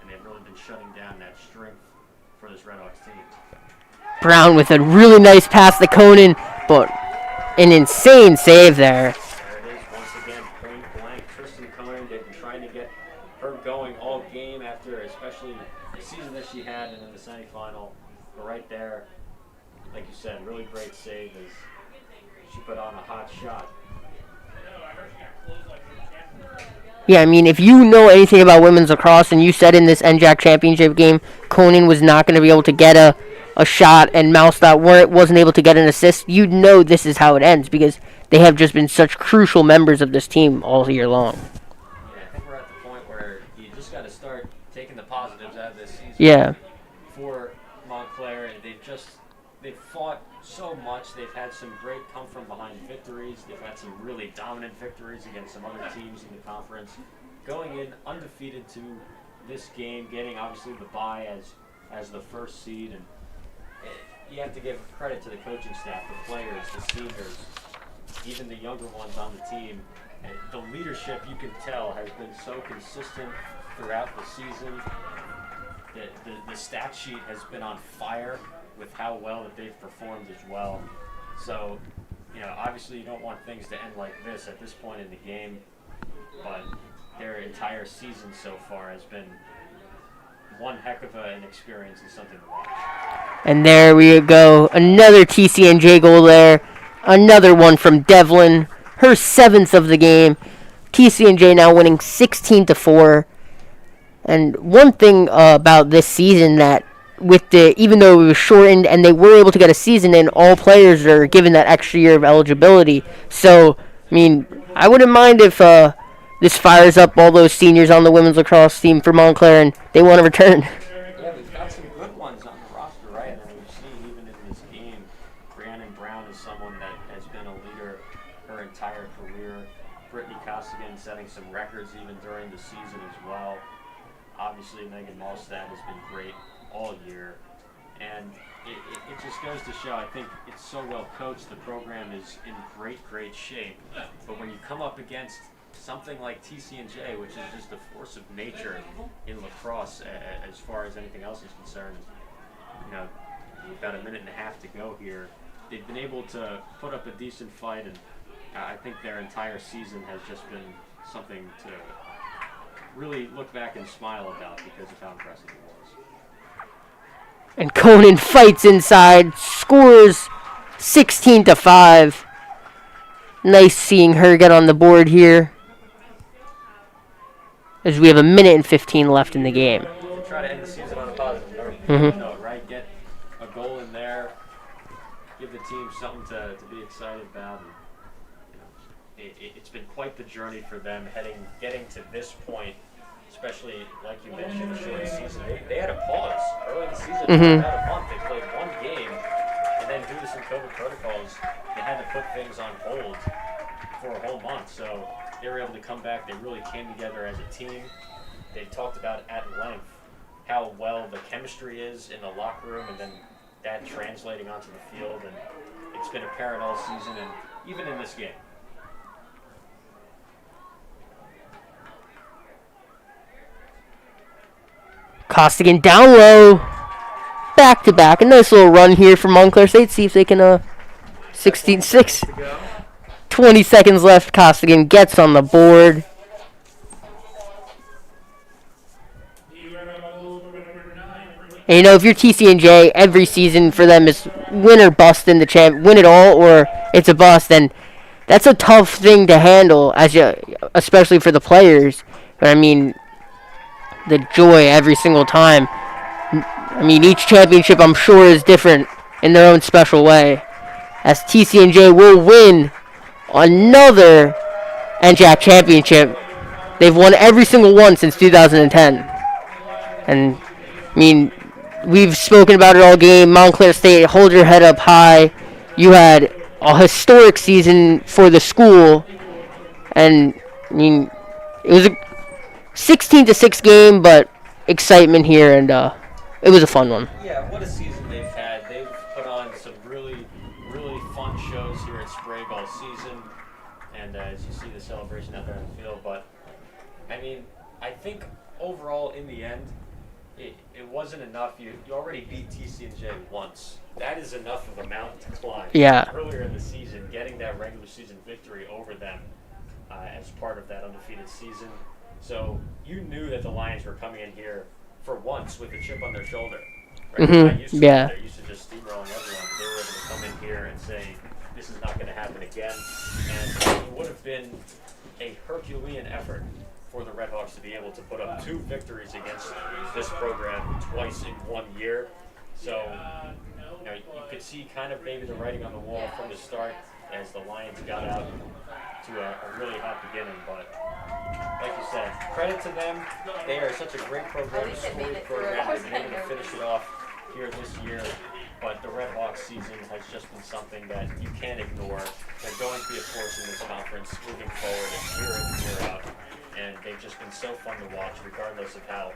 and they've really been shutting down that strength for this Red Hawks team. Brown with a really nice pass to Conan, but an insane save there. There it is once again, point blank. Tristan Conan, they've been trying especially the season that she had and in the semifinal. But right there, like you said, really great save as she put on a hot shot. Yeah, I mean, if you know anything about women's lacrosse, and you said in this NJAC championship game, Conan was not going to be able to get a shot, and Malstadt wasn't able to get an assist, you'd know this is how it ends, because they have just been such crucial members of this team all year long. Yeah, I think we're at the point where you just got to start taking the positives out of this season. Yeah. For Montclair, and they've fought so much. They've had some great come-from-behind victories. They've had some really dominant victories against some other teams in the conference. Going in undefeated to this game, getting obviously the bye as the first seed, and you have to give credit to the coaching staff, the players, the seniors, even the younger ones on the team. And the leadership, you can tell, has been so consistent throughout the season. The stat sheet has been on fire with how well that they've performed as well. So, obviously you don't want things to end like this at this point in the game, but their entire season so far has been one heck of an experience and something to watch. And there we go. Another TCNJ goal there. Another one from Devlin. Her 7th of the game. TCNJ now winning 16-4. And one thing about this season that even though it was shortened and they were able to get a season in, all players are given that extra year of eligibility. So, I mean, I wouldn't mind if this fires up all those seniors on the women's lacrosse team for Montclair and they want to return. Yeah, we've got some good ones on the roster, right? And we've seen even in this game, Brianna Brown is someone that has been a leader her entire career. Brittany Costigan setting some records even during the season as well. Obviously, Megan Malstadt has been great all year. And it just goes to show, I think it's so well coached. The program is in great shape. But when you come up against something like TCNJ, which is just a force of nature in lacrosse as far as anything else is concerned, about a minute and a half to go here. They've been able to put up a decent fight, and I think their entire season has just been something to really look back and smile about because of how impressive it was. And Conan fights inside, scores 16-5. Nice seeing her get on the board here, as we have a minute and 15 left in the game. Try to end the season on a positive note, right? Get a goal in there, give the team something to be excited about. And, it's been quite the journey for them getting to this point, especially like you mentioned, the short season. They had a pause early in the season for about a month. They played one game, and then due to some COVID protocols, they had to put things on hold for a whole month. So they were able to come back. They really came together as a team. They talked about at length how well the chemistry is in the locker room, and then that translating onto the field. And it's been apparent all season, and even in this game. Costigan down low. Back to back. A nice little run here from Montclair State. See if they can 16-6. 20 seconds left. Costigan gets on the board. And if you're TCNJ, every season for them is win or bust in the champ. Win it all or it's a bust. And that's a tough thing to handle, especially for the players. But I mean, the joy every single time. I mean, each championship I'm sure is different in their own special way. As TCNJ will win another NJAC championship. They've won every single one since 2010. And, I mean, we've spoken about it all game. Montclair State, hold your head up high. You had a historic season for the school. And, I mean, it was a 16-6 game, but excitement here, and it was a fun one. Yeah, what a season they've had. They've put on some really fun shows here at Sprague all season, and as you see the celebration out there on the field. But, I mean, I think overall in the end, it wasn't enough. You already beat TCNJ once. That is enough of a mountain to climb. Yeah. Earlier in the season, getting that regular season victory over them as part of that undefeated season. So you knew that the Lions were coming in here for once with a chip on their shoulder. Right? Mhm, They're not used to it. yeah. They're used to just steamrolling everyone. They were able to come in here and say, this is not going to happen again. And it would have been a Herculean effort for the Redhawks to be able to put up 2 victories against this program twice in 1 year. So, you could see kind of maybe the writing on the wall from the start as the Lions got out to a really hot beginning. But like you said, credit to them. They are such a great program, a storied program. They've been able to finish it off here this year. But the Redhawks season has just been something that you can't ignore. They're going to be a force in this conference moving forward and year in and year out. And they've just been so fun to watch, regardless of how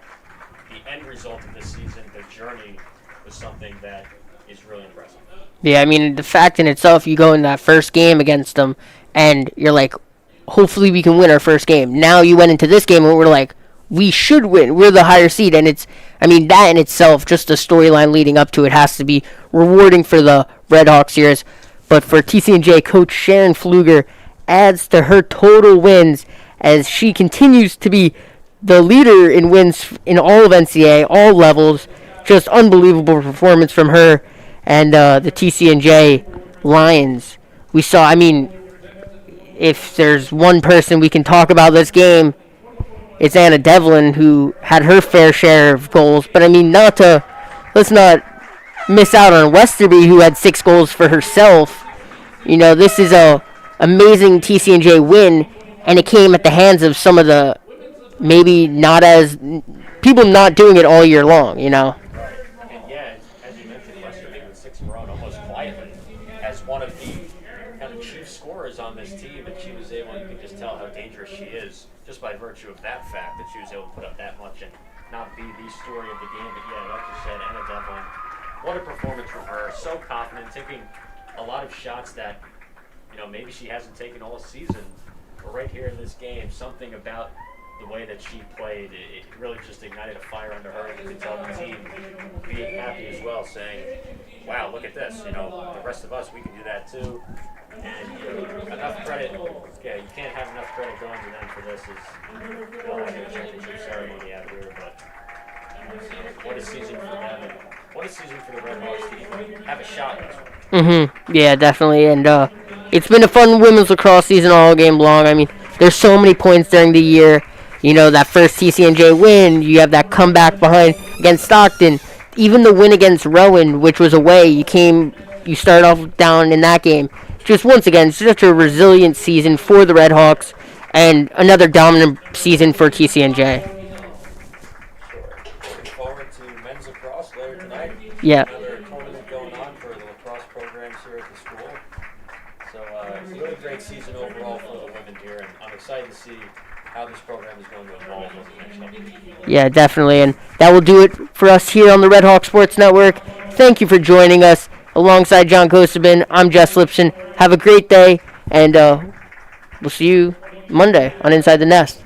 the end result of this season, the journey, was something that is really impressive. Yeah, I mean, the fact in itself, you go in that first game against them, and you're like, hopefully we can win our first game. Now you went into this game, and we're like, we should win. We're the higher seed, and that in itself, just the storyline leading up to it, has to be rewarding for the Redhawks here. But for TCNJ, Coach Sharon Pfluger adds to her total wins as she continues to be the leader in wins in all of NCAA, all levels. Just unbelievable performance from her and the TCNJ Lions. We saw, if there's one person we can talk about this game, it's Anna Devlin, who had her fair share of goals. But let's not miss out on Westerby, who had 6 goals for herself. This is a amazing TCNJ win, and it came at the hands of some of the maybe not as people not doing it all year long. One of the kind of chief scorers on this team, and she was able, you can just tell how dangerous she is just by virtue of that fact that she was able to put up that much and not be the story of the game. But yeah, like you said, Anna Devlin, what a performance from her. So confident, taking a lot of shots that, maybe she hasn't taken all season. But right here in this game, something about the way that she played, it really just ignited a fire under her. And you could tell the team being happy as well, saying, wow, look at this. The rest of us, we can do that too. And enough credit. Yeah, you can't have enough credit going to them for this. They'll have their championship ceremony out here, but what a season for them. And what a season for the Redhawks to have a shot in this one. Yeah, definitely. And it's been a fun women's lacrosse season all game long. There's so many points during the year. That first TCNJ win, you have that comeback behind against Stockton. Even the win against Rowan, which was away, you started off down in that game. Just once again, such a resilient season for the Redhawks, and another dominant season for TCNJ. Sure. Looking forward to men's lacrosse later tonight. Yeah. Another tournament going on for the lacrosse programs here at the school. So it's a really great season overall for the women here, and I'm excited to see how this program is going to evolve over the next couple of years. Yeah, definitely. And that will do it for us here on the Red Hawk Sports Network. Thank you for joining us. Alongside John Kosabin, I'm Jess Lipson. Have a great day, and we'll see you Monday on Inside the Nest.